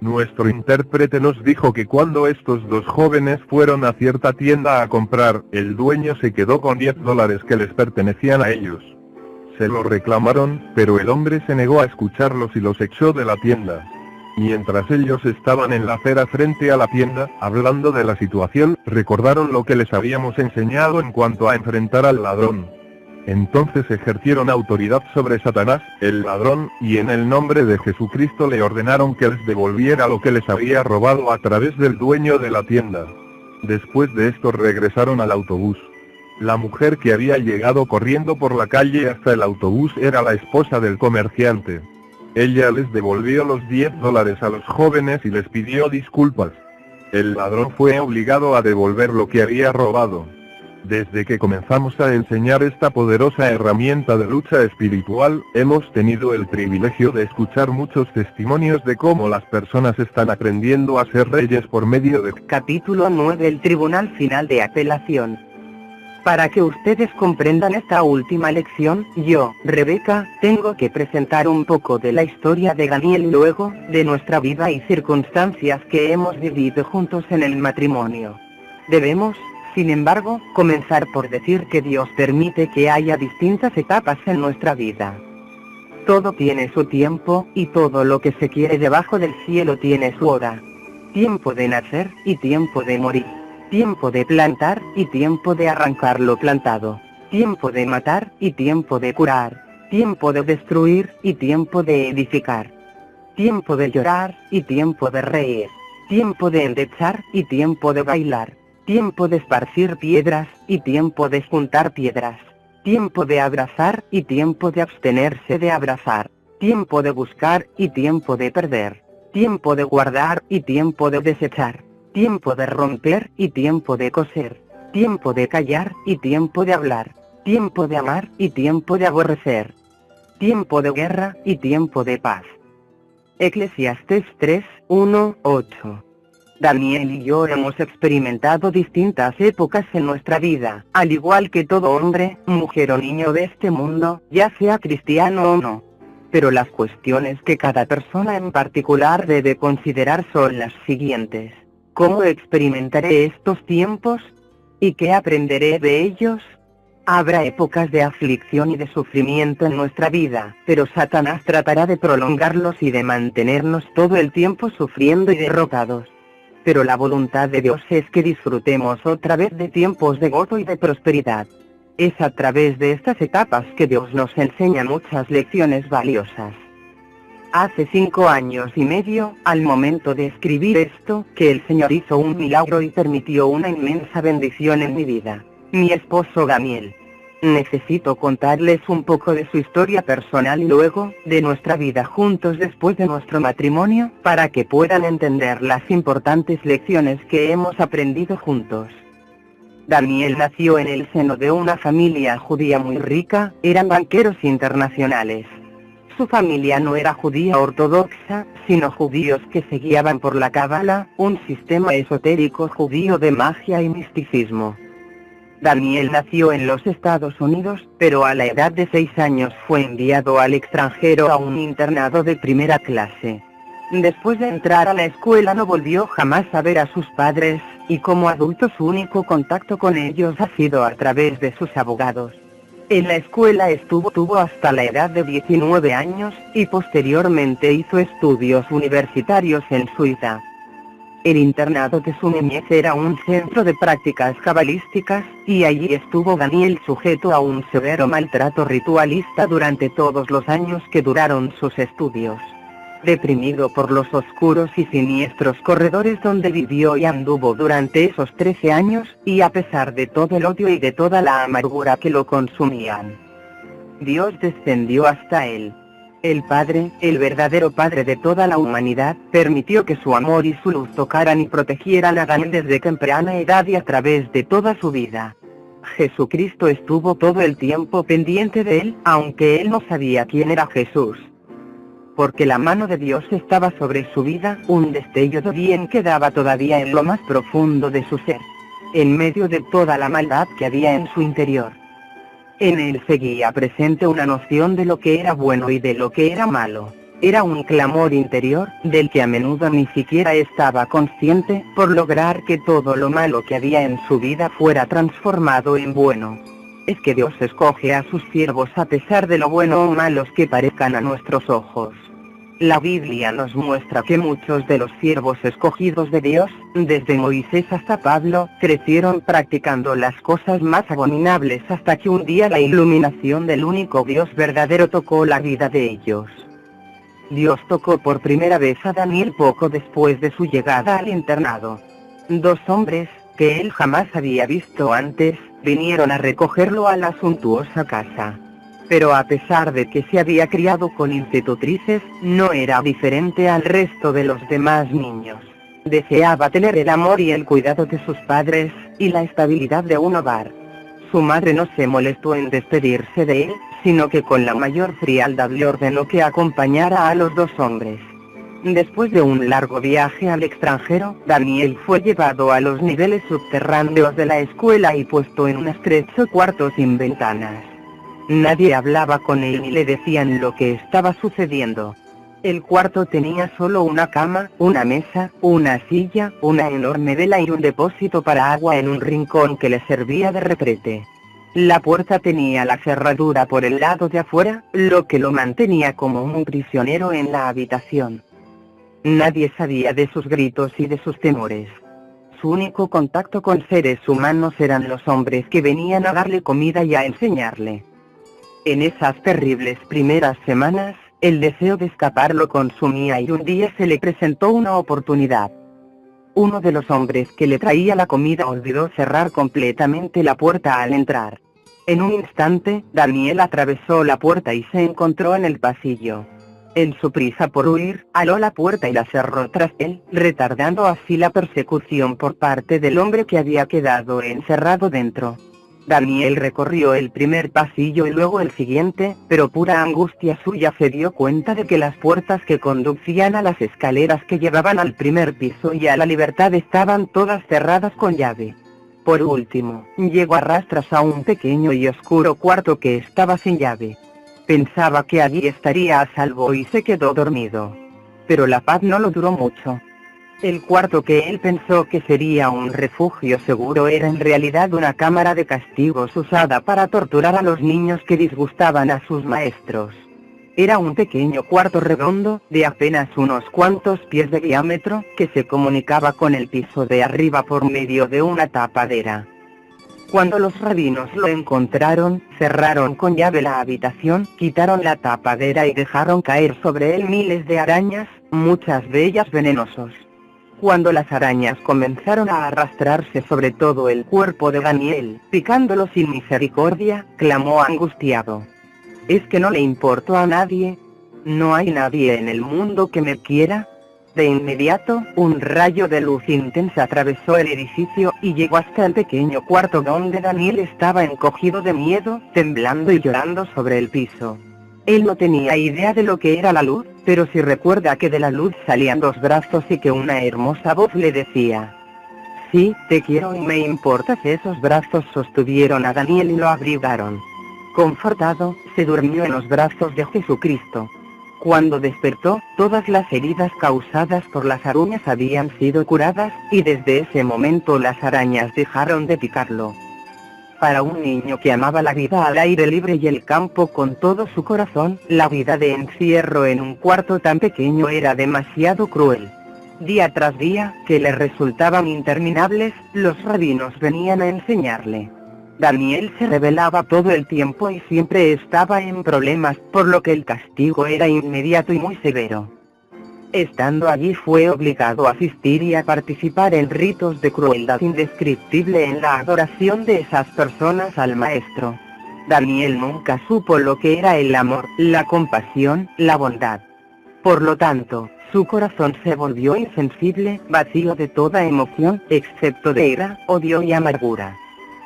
Nuestro intérprete nos dijo que cuando estos 2 jóvenes fueron a cierta tienda a comprar, el dueño se quedó con $10 que les pertenecían a ellos. Se lo reclamaron, pero el hombre se negó a escucharlos y los echó de la tienda. Mientras ellos estaban en la acera frente a la tienda, hablando de la situación, recordaron lo que les habíamos enseñado en cuanto a enfrentar al ladrón. Entonces ejercieron autoridad sobre Satanás, el ladrón, y en el nombre de Jesucristo le ordenaron que les devolviera lo que les había robado a través del dueño de la tienda. Después de esto regresaron al autobús. La mujer que había llegado corriendo por la calle hasta el autobús era la esposa del comerciante. Ella les devolvió los $10 a los jóvenes y les pidió disculpas. El ladrón fue obligado a devolver lo que había robado. Desde que comenzamos a enseñar esta poderosa herramienta de lucha espiritual, hemos tenido el privilegio de escuchar muchos testimonios de cómo las personas están aprendiendo a ser reyes por medio de... Capítulo 9. El Tribunal Final de Apelación. Para que ustedes comprendan esta última lección, yo, Rebeca, tengo que presentar un poco de la historia de Daniel y luego, de nuestra vida y circunstancias que hemos vivido juntos en el matrimonio. Debemos, sin embargo, comenzar por decir que Dios permite que haya distintas etapas en nuestra vida. Todo tiene su tiempo, y todo lo que se quiere debajo del cielo tiene su hora. Tiempo de nacer, y tiempo de morir. Tiempo de plantar, y tiempo de arrancar lo plantado. Tiempo de matar, y tiempo de curar. Tiempo de destruir, y tiempo de edificar. Tiempo de llorar, y tiempo de reír. Tiempo de endechar, y tiempo de bailar. Tiempo de esparcir piedras, y tiempo de juntar piedras. Tiempo de abrazar, y tiempo de abstenerse de abrazar. Tiempo de buscar, y tiempo de perder. Tiempo de guardar, y tiempo de desechar. Tiempo de romper, y tiempo de coser. Tiempo de callar, y tiempo de hablar. Tiempo de amar, y tiempo de aborrecer. Tiempo de guerra, y tiempo de paz. Eclesiastés 3, 1, 8. Daniel y yo hemos experimentado distintas épocas en nuestra vida, al igual que todo hombre, mujer o niño de este mundo, ya sea cristiano o no. Pero las cuestiones que cada persona en particular debe considerar son las siguientes. ¿Cómo experimentaré estos tiempos? ¿Y qué aprenderé de ellos? Habrá épocas de aflicción y de sufrimiento en nuestra vida, pero Satanás tratará de prolongarlos y de mantenernos todo el tiempo sufriendo y derrotados. Pero la voluntad de Dios es que disfrutemos otra vez de tiempos de gozo y de prosperidad. Es a través de estas etapas que Dios nos enseña muchas lecciones valiosas. Hace 5 años y medio, al momento de escribir esto, que el Señor hizo un milagro y permitió una inmensa bendición en mi vida. Mi esposo Daniel. Necesito contarles un poco de su historia personal y luego, de nuestra vida juntos después de nuestro matrimonio, para que puedan entender las importantes lecciones que hemos aprendido juntos. Daniel nació en el seno de una familia judía muy rica, eran banqueros internacionales. Su familia no era judía ortodoxa, sino judíos que se guiaban por la Cábala, un sistema esotérico judío de magia y misticismo. Daniel nació en los Estados Unidos, pero a la edad de 6 años fue enviado al extranjero a un internado de primera clase. Después de entrar a la escuela no volvió jamás a ver a sus padres, y como adulto su único contacto con ellos ha sido a través de sus abogados. En la escuela estuvo hasta la edad de 19 años, y posteriormente hizo estudios universitarios en Suiza. El internado de su niñez era un centro de prácticas cabalísticas, y allí estuvo Daniel sujeto a un severo maltrato ritualista durante todos los años que duraron sus estudios. Deprimido por los oscuros y siniestros corredores donde vivió y anduvo durante esos 13 años, y a pesar de todo el odio y de toda la amargura que lo consumían, Dios descendió hasta él. El Padre, el verdadero Padre de toda la humanidad, permitió que su amor y su luz tocaran y protegieran a Daniel desde temprana edad y a través de toda su vida. Jesucristo estuvo todo el tiempo pendiente de él, aunque él no sabía quién era Jesús. Porque la mano de Dios estaba sobre su vida, un destello de bien quedaba todavía en lo más profundo de su ser, en medio de toda la maldad que había en su interior. En él seguía presente una noción de lo que era bueno y de lo que era malo. Era un clamor interior, del que a menudo ni siquiera estaba consciente, por lograr que todo lo malo que había en su vida fuera transformado en bueno. Es que Dios escoge a sus siervos a pesar de lo bueno o malos que parezcan a nuestros ojos. La Biblia nos muestra que muchos de los siervos escogidos de Dios, desde Moisés hasta Pablo, crecieron practicando las cosas más abominables hasta que un día la iluminación del único Dios verdadero tocó la vida de ellos. Dios tocó por primera vez a Daniel poco después de su llegada al internado. 2 hombres, que él jamás había visto antes, vinieron a recogerlo a la suntuosa casa. Pero a pesar de que se había criado con institutrices, no era diferente al resto de los demás niños. Deseaba tener el amor y el cuidado de sus padres, y la estabilidad de un hogar. Su madre no se molestó en despedirse de él, sino que con la mayor frialdad le ordenó que acompañara a los dos hombres. Después de un largo viaje al extranjero, Daniel fue llevado a los niveles subterráneos de la escuela y puesto en un estrecho cuarto sin ventanas. Nadie hablaba con él ni le decían lo que estaba sucediendo. El cuarto tenía solo una cama, una mesa, una silla, una enorme vela y un depósito para agua en un rincón que le servía de retrete. La puerta tenía la cerradura por el lado de afuera, lo que lo mantenía como un prisionero en la habitación. Nadie sabía de sus gritos y de sus temores. Su único contacto con seres humanos eran los hombres que venían a darle comida y a enseñarle. En esas terribles primeras semanas, el deseo de escapar lo consumía y un día se le presentó una oportunidad. Uno de los hombres que le traía la comida olvidó cerrar completamente la puerta al entrar. En un instante, Daniel atravesó la puerta y se encontró en el pasillo. En su prisa por huir, aló la puerta y la cerró tras él, retardando así la persecución por parte del hombre que había quedado encerrado dentro. Daniel recorrió el primer pasillo y luego el siguiente, pero pura angustia suya se dio cuenta de que las puertas que conducían a las escaleras que llevaban al primer piso y a la libertad estaban todas cerradas con llave. Por último, llegó a rastras a un pequeño y oscuro cuarto que estaba sin llave. Pensaba que allí estaría a salvo y se quedó dormido. Pero la paz no lo duró mucho. El cuarto que él pensó que sería un refugio seguro era en realidad una cámara de castigos usada para torturar a los niños que disgustaban a sus maestros. Era un pequeño cuarto redondo, de apenas unos cuantos pies de diámetro, que se comunicaba con el piso de arriba por medio de una tapadera. Cuando los rabinos lo encontraron, cerraron con llave la habitación, quitaron la tapadera y dejaron caer sobre él miles de arañas, muchas de ellas venenosos. Cuando las arañas comenzaron a arrastrarse sobre todo el cuerpo de Daniel, picándolo sin misericordia, clamó angustiado: ¿Es que no le importo a nadie? ¿No hay nadie en el mundo que me quiera? De inmediato, un rayo de luz intensa atravesó el edificio y llegó hasta el pequeño cuarto donde Daniel estaba encogido de miedo, temblando y llorando sobre el piso. Él no tenía idea de lo que era la luz, pero sí recuerda que de la luz salían dos brazos y que una hermosa voz le decía: sí, te quiero y me importas. Esos brazos sostuvieron a Daniel y lo abrigaron. Confortado, se durmió en los brazos de Jesucristo. Cuando despertó, todas las heridas causadas por las arañas habían sido curadas, y desde ese momento las arañas dejaron de picarlo. Para un niño que amaba la vida al aire libre y el campo con todo su corazón, la vida de encierro en un cuarto tan pequeño era demasiado cruel. Día tras día, que le resultaban interminables, los rabinos venían a enseñarle. Daniel se rebelaba todo el tiempo y siempre estaba en problemas, por lo que el castigo era inmediato y muy severo. Estando allí fue obligado a asistir y a participar en ritos de crueldad indescriptible en la adoración de esas personas al maestro. Daniel nunca supo lo que era el amor, la compasión, la bondad. Por lo tanto, su corazón se volvió insensible, vacío de toda emoción, excepto de ira, odio y amargura.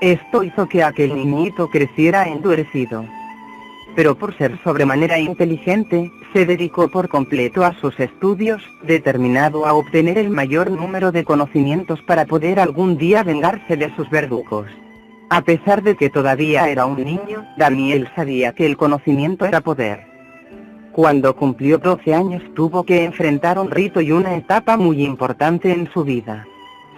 Esto hizo que aquel niñito creciera endurecido. Pero por ser sobremanera inteligente, se dedicó por completo a sus estudios, determinado a obtener el mayor número de conocimientos para poder algún día vengarse de sus verdugos. A pesar de que todavía era un niño, Daniel sabía que el conocimiento era poder. Cuando cumplió 12 años tuvo que enfrentar un rito y una etapa muy importante en su vida.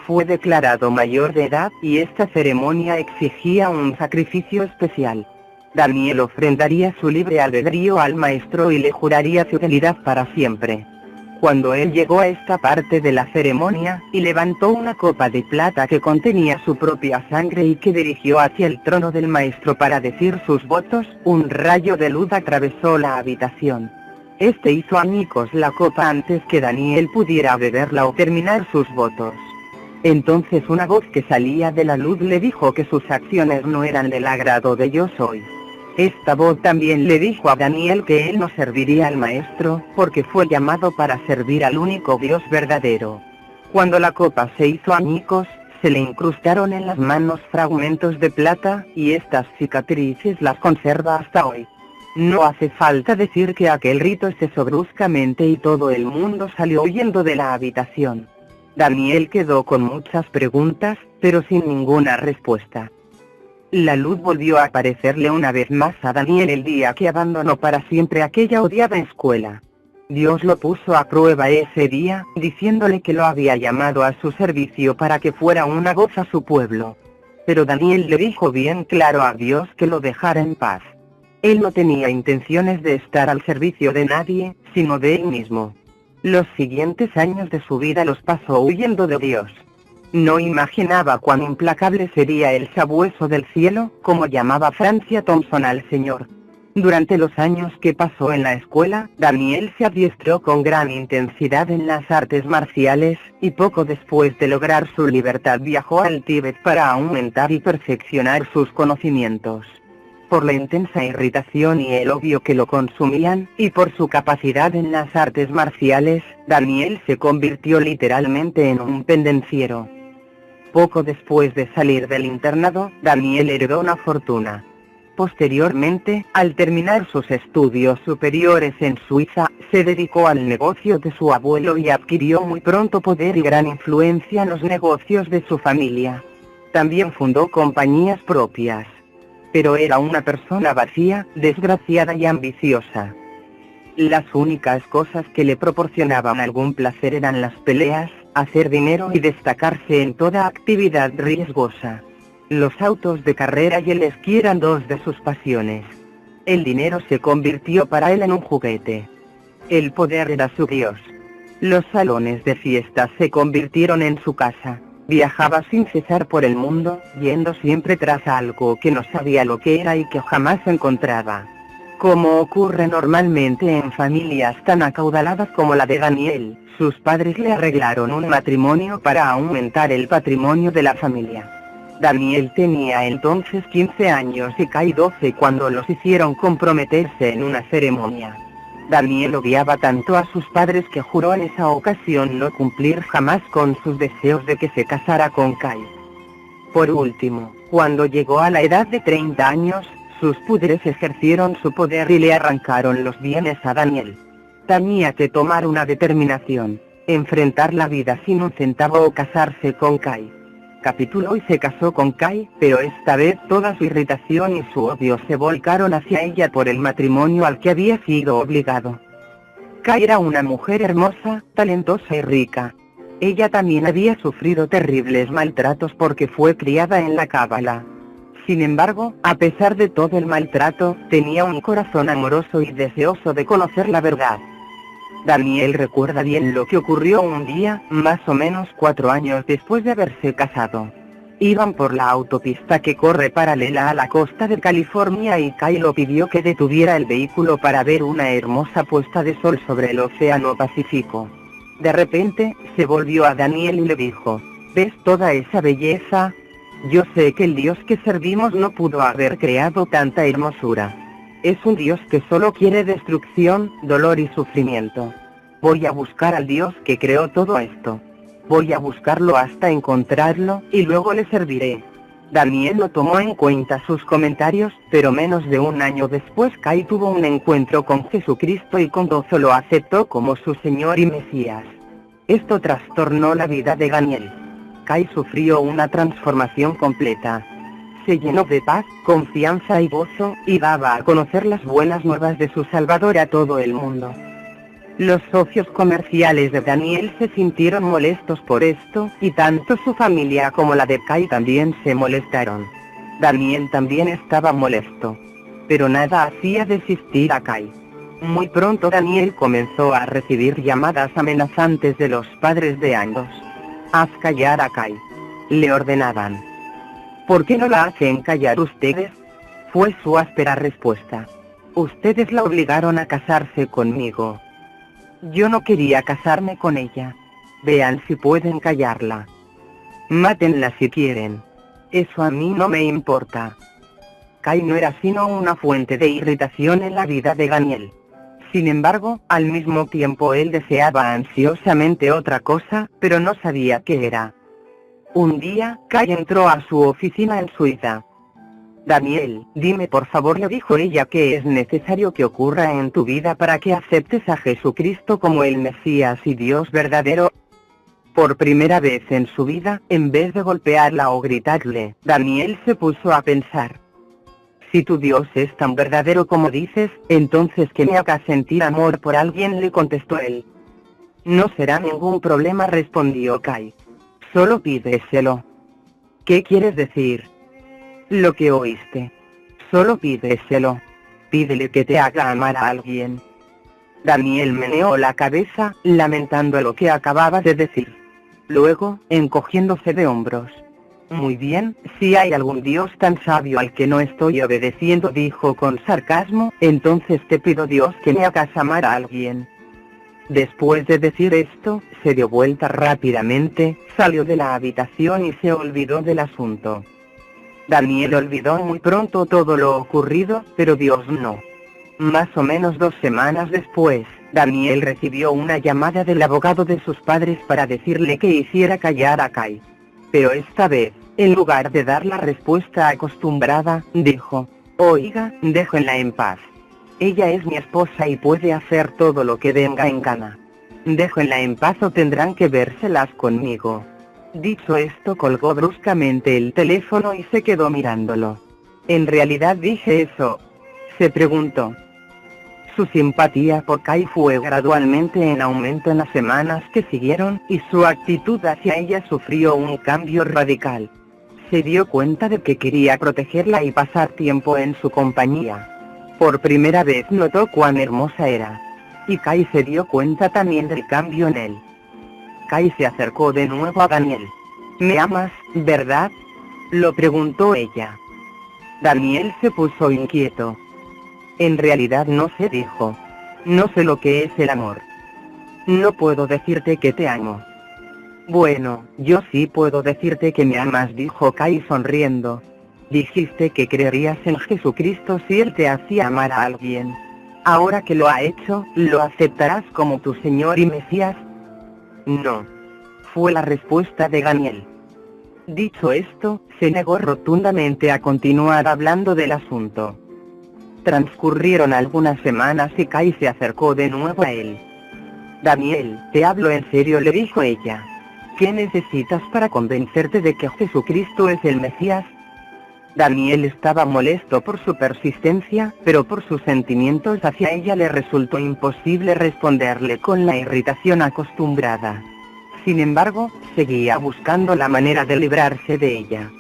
Fue declarado mayor de edad, y esta ceremonia exigía un sacrificio especial. Daniel ofrendaría su libre albedrío al maestro y le juraría fidelidad para siempre. Cuando él llegó a esta parte de la ceremonia, y levantó una copa de plata que contenía su propia sangre y que dirigió hacia el trono del maestro para decir sus votos, un rayo de luz atravesó la habitación. Este hizo añicos la copa antes que Daniel pudiera beberla o terminar sus votos. Entonces una voz que salía de la luz le dijo que sus acciones no eran del agrado de Yo Soy. Esta voz también le dijo a Daniel que él no serviría al Maestro, porque fue llamado para servir al único Dios verdadero. Cuando la copa se hizo añicos, se le incrustaron en las manos fragmentos de plata, y estas cicatrices las conserva hasta hoy. No hace falta decir que aquel rito cesó bruscamente y todo el mundo salió huyendo de la habitación. Daniel quedó con muchas preguntas, pero sin ninguna respuesta. La luz volvió a aparecerle una vez más a Daniel el día que abandonó para siempre aquella odiada escuela. Dios lo puso a prueba ese día, diciéndole que lo había llamado a su servicio para que fuera una voz a su pueblo. Pero Daniel le dijo bien claro a Dios que lo dejara en paz. Él no tenía intenciones de estar al servicio de nadie, sino de él mismo. Los siguientes años de su vida los pasó huyendo de Dios. No imaginaba cuán implacable sería el sabueso del cielo, como llamaba Francia Thompson al Señor. Durante los años que pasó en la escuela, Daniel se adiestró con gran intensidad en las artes marciales, y poco después de lograr su libertad viajó al Tíbet para aumentar y perfeccionar sus conocimientos. Por la intensa irritación y el odio que lo consumían, y por su capacidad en las artes marciales, Daniel se convirtió literalmente en un pendenciero. Poco después de salir del internado, Daniel heredó una fortuna. Posteriormente, al terminar sus estudios superiores en Suiza, se dedicó al negocio de su abuelo y adquirió muy pronto poder y gran influencia en los negocios de su familia. También fundó compañías propias. Pero era una persona vacía, desgraciada y ambiciosa. Las únicas cosas que le proporcionaban algún placer eran las peleas, hacer dinero y destacarse en toda actividad riesgosa. Los autos de carrera y el esquí eran dos de sus pasiones. El dinero se convirtió para él en un juguete. El poder era su Dios. Los salones de fiesta se convirtieron en su casa. Viajaba sin cesar por el mundo, yendo siempre tras algo que no sabía lo que era y que jamás encontraba. Como ocurre normalmente en familias tan acaudaladas como la de Daniel, sus padres le arreglaron un matrimonio para aumentar el patrimonio de la familia. Daniel tenía entonces 15 años y Kai 12 cuando los hicieron comprometerse en una ceremonia. Daniel odiaba tanto a sus padres que juró en esa ocasión no cumplir jamás con sus deseos de que se casara con Kai. Por último, cuando llegó a la edad de 30 años, sus padres ejercieron su poder y le arrancaron los bienes a Daniel. Tenía que tomar una determinación, enfrentar la vida sin un centavo o casarse con Kai. Capituló y se casó con Kai, pero esta vez toda su irritación y su odio se volcaron hacia ella por el matrimonio al que había sido obligado. Kai era una mujer hermosa, talentosa y rica. Ella también había sufrido terribles maltratos porque fue criada en la cábala. Sin embargo, a pesar de todo el maltrato, tenía un corazón amoroso y deseoso de conocer la verdad. Daniel recuerda bien lo que ocurrió un día, más o menos 4 años después de haberse casado. Iban por la autopista que corre paralela a la costa de California y Kai lo pidió que detuviera el vehículo para ver una hermosa puesta de sol sobre el océano Pacífico. De repente, se volvió a Daniel y le dijo: ¿ves toda esa belleza? Yo sé que el Dios que servimos no pudo haber creado tanta hermosura. Es un Dios que solo quiere destrucción, dolor y sufrimiento. Voy a buscar al Dios que creó todo esto. Voy a buscarlo hasta encontrarlo, y luego le serviré. Daniel no tomó en cuenta sus comentarios, pero menos de un año después Kai tuvo un encuentro con Jesucristo y con gozo lo aceptó como su Señor y Mesías. Esto trastornó la vida de Daniel. Kai sufrió una transformación completa. Se llenó de paz, confianza y gozo, y daba a conocer las buenas nuevas de su Salvador a todo el mundo. Los socios comerciales de Daniel se sintieron molestos por esto, y tanto su familia como la de Kai también se molestaron. Daniel también estaba molesto. Pero nada hacía desistir a Kai. Muy pronto Daniel comenzó a recibir llamadas amenazantes de los padres de ambos. «Haz callar a Kai», le ordenaban. «¿Por qué no la hacen callar ustedes?», fue su áspera respuesta. «Ustedes la obligaron a casarse conmigo. Yo no quería casarme con ella. Vean si pueden callarla». Mátenla si quieren. Eso a mí no me importa. Kai no era sino una fuente de irritación en la vida de Daniel. Sin embargo, al mismo tiempo él deseaba ansiosamente otra cosa, pero no sabía qué era. Un día, Kai entró a su oficina en Suiza. Daniel, dime por favor, le dijo ella, qué es necesario que ocurra en tu vida para que aceptes a Jesucristo como el Mesías y Dios verdadero. Por primera vez en su vida, en vez de golpearla o gritarle, Daniel se puso a pensar. Si tu Dios es tan verdadero como dices, entonces que me haga sentir amor por alguien, le contestó él. No será ningún problema, respondió Kai. Solo pídeselo. ¿Qué quieres decir? Lo que oíste. Solo pídeselo. Pídele que te haga amar a alguien. Daniel meneó la cabeza, lamentando lo que acababa de decir. Luego, encogiéndose de hombros. Muy bien, si hay algún Dios tan sabio al que no estoy obedeciendo, dijo con sarcasmo, entonces te pido, Dios, que me hagas amar a alguien. Después de decir esto, se dio vuelta rápidamente, salió de la habitación y se olvidó del asunto. Daniel olvidó muy pronto todo lo ocurrido, pero Dios no. Más o menos 2 semanas después, Daniel recibió una llamada del abogado de sus padres para decirle que hiciera callar a Kai. Pero esta vez, en lugar de dar la respuesta acostumbrada, dijo, oiga, déjenla en paz. Ella es mi esposa y puede hacer todo lo que venga en gana. Déjenla en paz o tendrán que vérselas conmigo. Dicho esto, colgó bruscamente el teléfono y se quedó mirándolo. ¿En realidad dije eso?, se preguntó. Su simpatía por Kai fue gradualmente en aumento en las semanas que siguieron, y su actitud hacia ella sufrió un cambio radical. Se dio cuenta de que quería protegerla y pasar tiempo en su compañía. Por primera vez notó cuán hermosa era. Y Kai se dio cuenta también del cambio en él. Kai se acercó de nuevo a Daniel. ¿Me amas, verdad?, lo preguntó ella. Daniel se puso inquieto. En realidad no sé, dijo. No sé lo que es el amor. No puedo decirte que te amo. Bueno, yo sí puedo decirte que me amas, dijo Kai sonriendo. Dijiste que creerías en Jesucristo si Él te hacía amar a alguien. Ahora que lo ha hecho, ¿lo aceptarás como tu Señor y Mesías? No. Fue la respuesta de Daniel. Dicho esto, se negó rotundamente a continuar hablando del asunto. Transcurrieron algunas semanas y Kai se acercó de nuevo a él. Daniel, te hablo en serio, le dijo ella. ¿Qué necesitas para convencerte de que Jesucristo es el Mesías? Daniel estaba molesto por su persistencia, pero por sus sentimientos hacia ella le resultó imposible responderle con la irritación acostumbrada. Sin embargo, seguía buscando la manera de librarse de ella.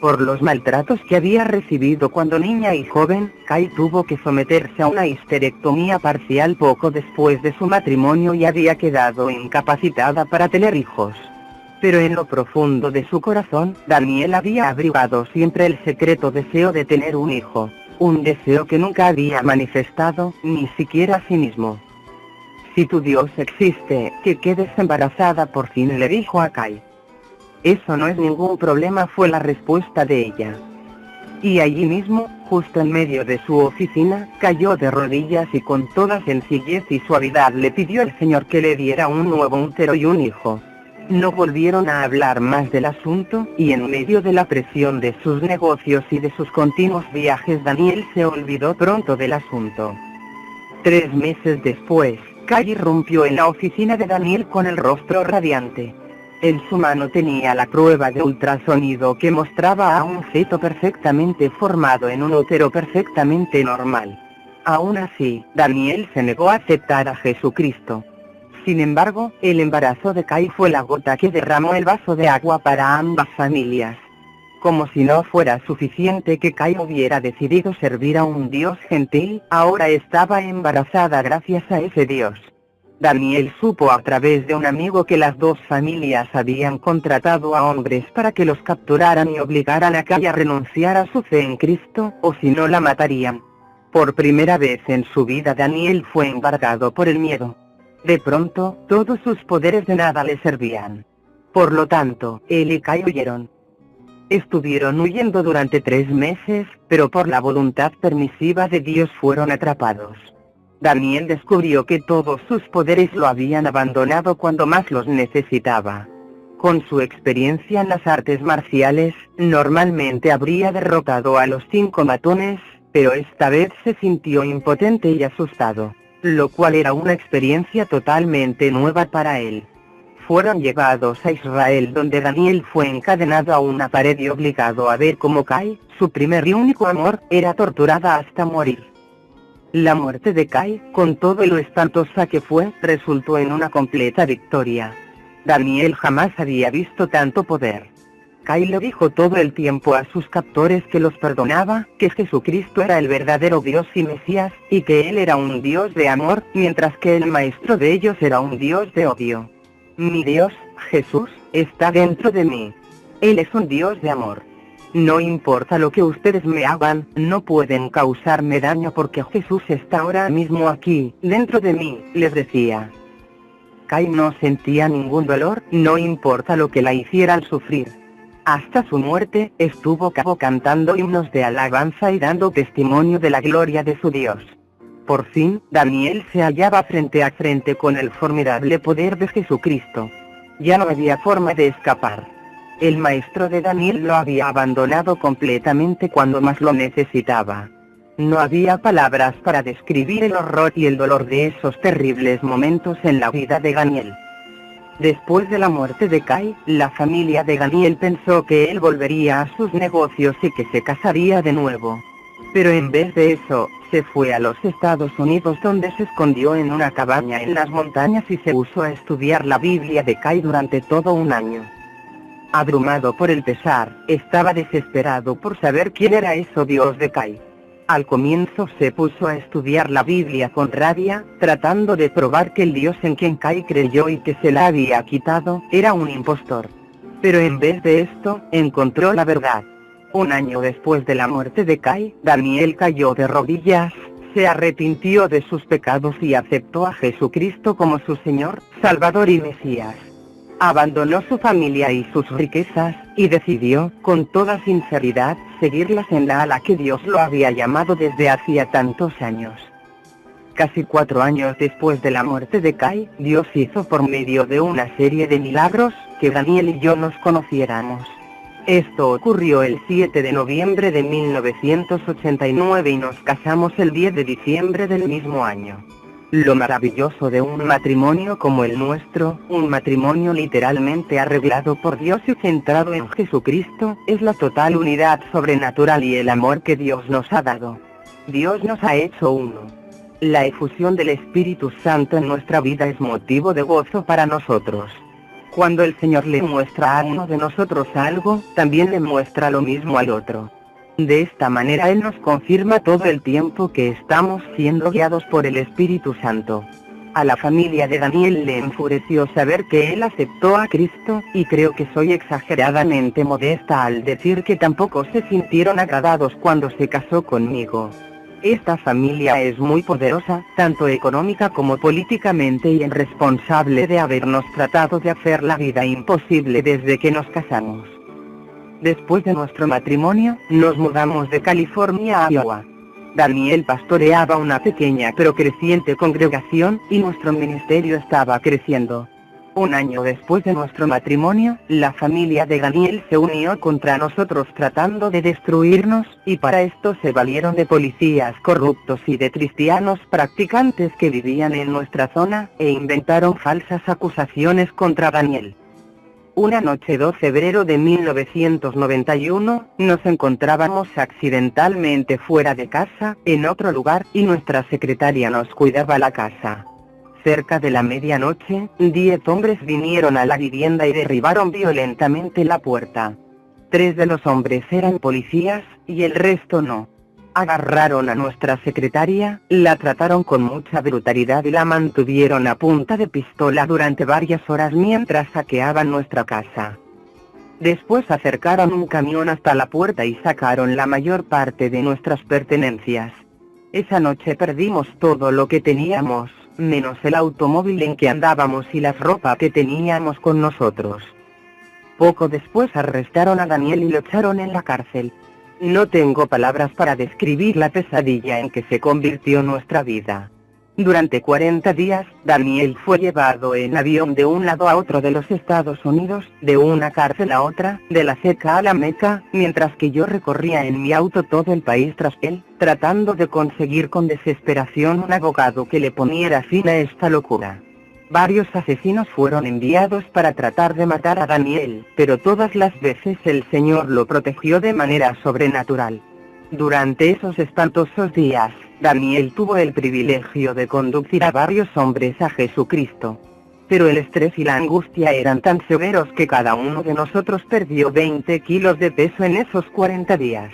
Por los maltratos que había recibido cuando niña y joven, Kai tuvo que someterse a una histerectomía parcial poco después de su matrimonio y había quedado incapacitada para tener hijos. Pero en lo profundo de su corazón, Daniel había abrigado siempre el secreto deseo de tener un hijo, un deseo que nunca había manifestado, ni siquiera a sí mismo. Si tu Dios existe, que quedes embarazada por fin, le dijo a Kai. Eso no es ningún problema, fue la respuesta de ella. Y allí mismo, justo en medio de su oficina, cayó de rodillas y con toda sencillez y suavidad le pidió al Señor que le diera un nuevo útero y un hijo. No volvieron a hablar más del asunto, y en medio de la presión de sus negocios y de sus continuos viajes, Daniel se olvidó pronto del asunto. 3 meses después, Kai irrumpió en la oficina de Daniel con el rostro radiante. En su mano tenía la prueba de ultrasonido que mostraba a un feto perfectamente formado en un útero perfectamente normal. Aún así, Daniel se negó a aceptar a Jesucristo. Sin embargo, el embarazo de Kai fue la gota que derramó el vaso de agua para ambas familias. Como si no fuera suficiente que Kai hubiera decidido servir a un Dios gentil, ahora estaba embarazada gracias a ese Dios. Daniel supo a través de un amigo que las 2 familias habían contratado a hombres para que los capturaran y obligaran a Kai a renunciar a su fe en Cristo, o si no la matarían. Por primera vez en su vida Daniel fue embargado por el miedo. De pronto, todos sus poderes de nada le servían. Por lo tanto, él y Kai huyeron. Estuvieron huyendo durante 3 meses, pero por la voluntad permisiva de Dios fueron atrapados. Daniel descubrió que todos sus poderes lo habían abandonado cuando más los necesitaba. Con su experiencia en las artes marciales, normalmente habría derrotado a los 5 matones, pero esta vez se sintió impotente y asustado, lo cual era una experiencia totalmente nueva para él. Fueron llevados a Israel, donde Daniel fue encadenado a una pared y obligado a ver cómo Kai, su primer y único amor, era torturada hasta morir. La muerte de Kai, con todo lo espantosa que fue, resultó en una completa victoria. Daniel jamás había visto tanto poder. Kai le dijo todo el tiempo a sus captores que los perdonaba, que Jesucristo era el verdadero Dios y Mesías, y que él era un Dios de amor, mientras que el maestro de ellos era un Dios de odio. Mi Dios, Jesús, está dentro de mí. Él es un Dios de amor. No importa lo que ustedes me hagan, no pueden causarme daño porque Jesús está ahora mismo aquí, dentro de mí, les decía. Kai no sentía ningún dolor, no importa lo que la hicieran sufrir. Hasta su muerte, estuvo cantando himnos de alabanza y dando testimonio de la gloria de su Dios. Por fin, Daniel se hallaba frente a frente con el formidable poder de Jesucristo. Ya no había forma de escapar. El maestro de Daniel lo había abandonado completamente cuando más lo necesitaba. No había palabras para describir el horror y el dolor de esos terribles momentos en la vida de Daniel. Después de la muerte de Kai, la familia de Daniel pensó que él volvería a sus negocios y que se casaría de nuevo. Pero en vez de eso, se fue a los Estados Unidos, donde se escondió en una cabaña en las montañas y se puso a estudiar la Biblia de Kai durante todo un año. Abrumado por el pesar, estaba desesperado por saber quién era ese Dios de Kai. Al comienzo se puso a estudiar la Biblia con rabia, tratando de probar que el Dios en quien Kai creyó y que se la había quitado, era un impostor. Pero en vez de esto, encontró la verdad. Un año después de la muerte de Kai, Daniel cayó de rodillas, se arrepintió de sus pecados y aceptó a Jesucristo como su Señor, Salvador y Mesías. Abandonó su familia y sus riquezas, y decidió, con toda sinceridad, seguirlas en la ala que Dios lo había llamado desde hacía tantos años. Casi 4 años después de la muerte de Kai, Dios hizo por medio de una serie de milagros, que Daniel y yo nos conociéramos. Esto ocurrió el 7 de noviembre de 1989 y nos casamos el 10 de diciembre del mismo año. Lo maravilloso de un matrimonio como el nuestro, un matrimonio literalmente arreglado por Dios y centrado en Jesucristo, es la total unidad sobrenatural y el amor que Dios nos ha dado. Dios nos ha hecho uno. La efusión del Espíritu Santo en nuestra vida es motivo de gozo para nosotros. Cuando el Señor le muestra a uno de nosotros algo, también le muestra lo mismo al otro. De esta manera Él nos confirma todo el tiempo que estamos siendo guiados por el Espíritu Santo. A la familia de Daniel le enfureció saber que él aceptó a Cristo, y creo que soy exageradamente modesta al decir que tampoco se sintieron agradados cuando se casó conmigo. Esta familia es muy poderosa, tanto económica como políticamente, y es responsable de habernos tratado de hacer la vida imposible desde que nos casamos. Después de nuestro matrimonio, nos mudamos de California a Iowa. Daniel pastoreaba una pequeña pero creciente congregación, y nuestro ministerio estaba creciendo. Un año después de nuestro matrimonio, la familia de Daniel se unió contra nosotros tratando de destruirnos, y para esto se valieron de policías corruptos y de cristianos practicantes que vivían en nuestra zona, e inventaron falsas acusaciones contra Daniel. Una noche 2 de febrero de 1991, nos encontrábamos accidentalmente fuera de casa, en otro lugar, y nuestra secretaria nos cuidaba la casa. Cerca de la medianoche, 10 hombres vinieron a la vivienda y derribaron violentamente la puerta. 3 de los hombres eran policías, y el resto no. Agarraron a nuestra secretaria, la trataron con mucha brutalidad y la mantuvieron a punta de pistola durante varias horas mientras saqueaban nuestra casa. Después acercaron un camión hasta la puerta y sacaron la mayor parte de nuestras pertenencias. Esa noche perdimos todo lo que teníamos, menos el automóvil en que andábamos y la ropa que teníamos con nosotros. Poco después arrestaron a Daniel y lo echaron en la cárcel. No tengo palabras para describir la pesadilla en que se convirtió nuestra vida. Durante 40 días, Daniel fue llevado en avión de un lado a otro de los Estados Unidos, de una cárcel a otra, de la Ceca a la Meca, mientras que yo recorría en mi auto todo el país tras él, tratando de conseguir con desesperación un abogado que le poniera fin a esta locura. Varios asesinos fueron enviados para tratar de matar a Daniel, pero todas las veces el Señor lo protegió de manera sobrenatural. Durante esos espantosos días, Daniel tuvo el privilegio de conducir a varios hombres a Jesucristo. Pero el estrés y la angustia eran tan severos que cada uno de nosotros perdió 20 kilos de peso en esos 40 días.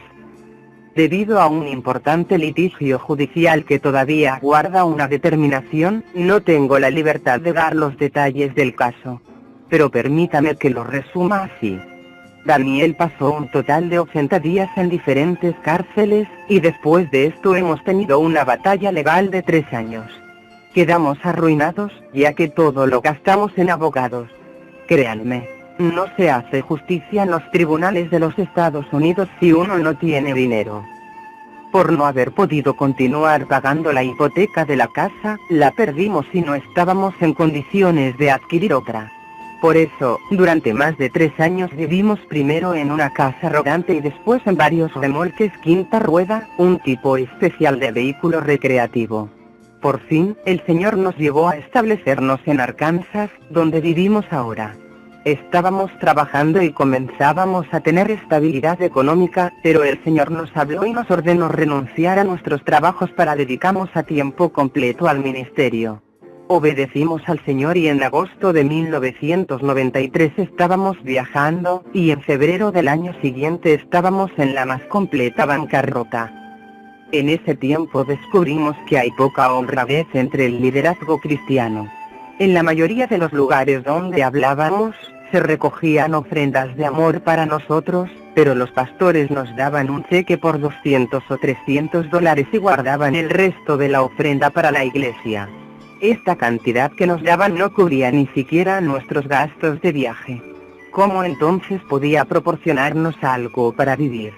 Debido a un importante litigio judicial que todavía guarda una determinación, no tengo la libertad de dar los detalles del caso. Pero permítame que lo resuma así. Daniel pasó un total de 80 días en diferentes cárceles, y después de esto hemos tenido una batalla legal de 3 años. Quedamos arruinados, ya que todo lo gastamos en abogados. Créanme, no se hace justicia en los tribunales de los Estados Unidos si uno no tiene dinero. Por no haber podido continuar pagando la hipoteca de la casa, la perdimos y no estábamos en condiciones de adquirir otra. Por eso, durante más de 3 años vivimos primero en una casa rodante y después en varios remolques quinta rueda, un tipo especial de vehículo recreativo. Por fin, el Señor nos llevó a establecernos en Arkansas, donde vivimos ahora. Estábamos trabajando y comenzábamos a tener estabilidad económica, pero el Señor nos habló y nos ordenó renunciar a nuestros trabajos para dedicarnos a tiempo completo al ministerio. Obedecimos al Señor y en agosto de 1993 estábamos viajando, y en febrero del año siguiente estábamos en la más completa bancarrota. En ese tiempo descubrimos que hay poca honradez entre el liderazgo cristiano. En la mayoría de los lugares donde hablábamos, se recogían ofrendas de amor para nosotros, pero los pastores nos daban un cheque por $200 o $300 y guardaban el resto de la ofrenda para la iglesia. Esta cantidad que nos daban no cubría ni siquiera nuestros gastos de viaje. ¿Cómo entonces podía proporcionarnos algo para vivir?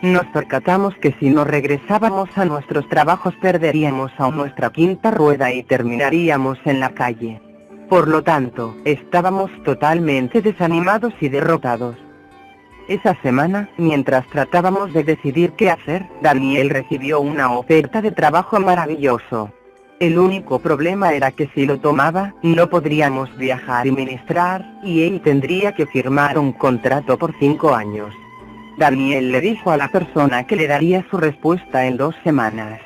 Nos percatamos que si no regresábamos a nuestros trabajos perderíamos aún nuestra quinta rueda y terminaríamos en la calle. Por lo tanto, estábamos totalmente desanimados y derrotados. Esa semana, mientras tratábamos de decidir qué hacer, Daniel recibió una oferta de trabajo maravilloso. El único problema era que si lo tomaba, no podríamos viajar y ministrar, y él tendría que firmar un contrato por 5 años. Daniel le dijo a la persona que le daría su respuesta en 2 semanas.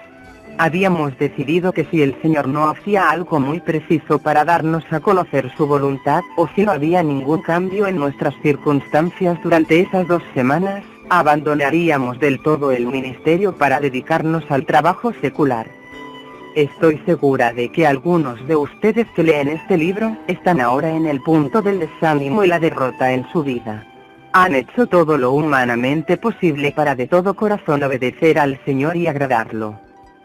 Habíamos decidido que si el Señor no hacía algo muy preciso para darnos a conocer su voluntad, o si no había ningún cambio en nuestras circunstancias durante esas 2 semanas, abandonaríamos del todo el ministerio para dedicarnos al trabajo secular. Estoy segura de que algunos de ustedes que leen este libro, están ahora en el punto del desánimo y la derrota en su vida. Han hecho todo lo humanamente posible para de todo corazón obedecer al Señor y agradarlo.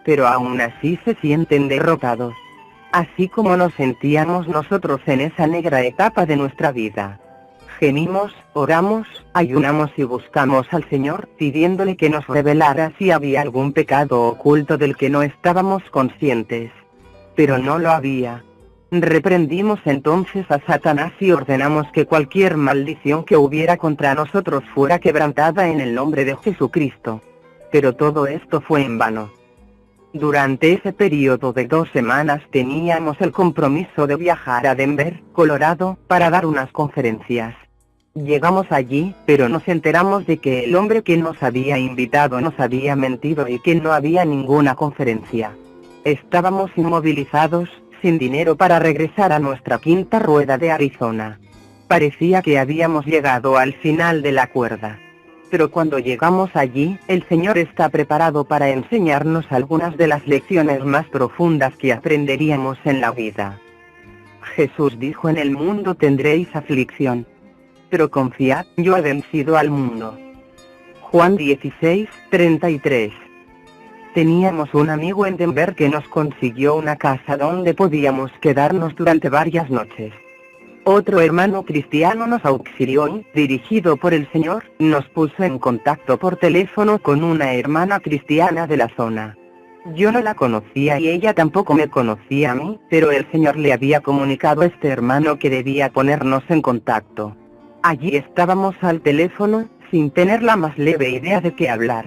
Pero aún así se sienten derrotados. Así como nos sentíamos nosotros en esa negra etapa de nuestra vida. Gemimos, oramos, ayunamos y buscamos al Señor, pidiéndole que nos revelara si había algún pecado oculto del que no estábamos conscientes. Pero no lo había. Reprendimos entonces a Satanás y ordenamos que cualquier maldición que hubiera contra nosotros fuera quebrantada en el nombre de Jesucristo. Pero todo esto fue en vano. Durante ese periodo de 2 semanas teníamos el compromiso de viajar a Denver, Colorado, para dar unas conferencias. Llegamos allí, pero nos enteramos de que el hombre que nos había invitado nos había mentido y que no había ninguna conferencia. Estábamos inmovilizados, sin dinero para regresar a nuestra quinta rueda de Arizona. Parecía que habíamos llegado al final de la cuerda. Pero cuando llegamos allí, el Señor está preparado para enseñarnos algunas de las lecciones más profundas que aprenderíamos en la vida. Jesús dijo: en el mundo tendréis aflicción. Pero confiad, yo he vencido al mundo. Juan 16:33. Teníamos un amigo en Denver que nos consiguió una casa donde podíamos quedarnos durante varias noches. Otro hermano cristiano nos auxilió y, dirigido por el Señor, nos puso en contacto por teléfono con una hermana cristiana de la zona. Yo no la conocía y ella tampoco me conocía a mí, pero el Señor le había comunicado a este hermano que debía ponernos en contacto. Allí estábamos al teléfono, sin tener la más leve idea de qué hablar.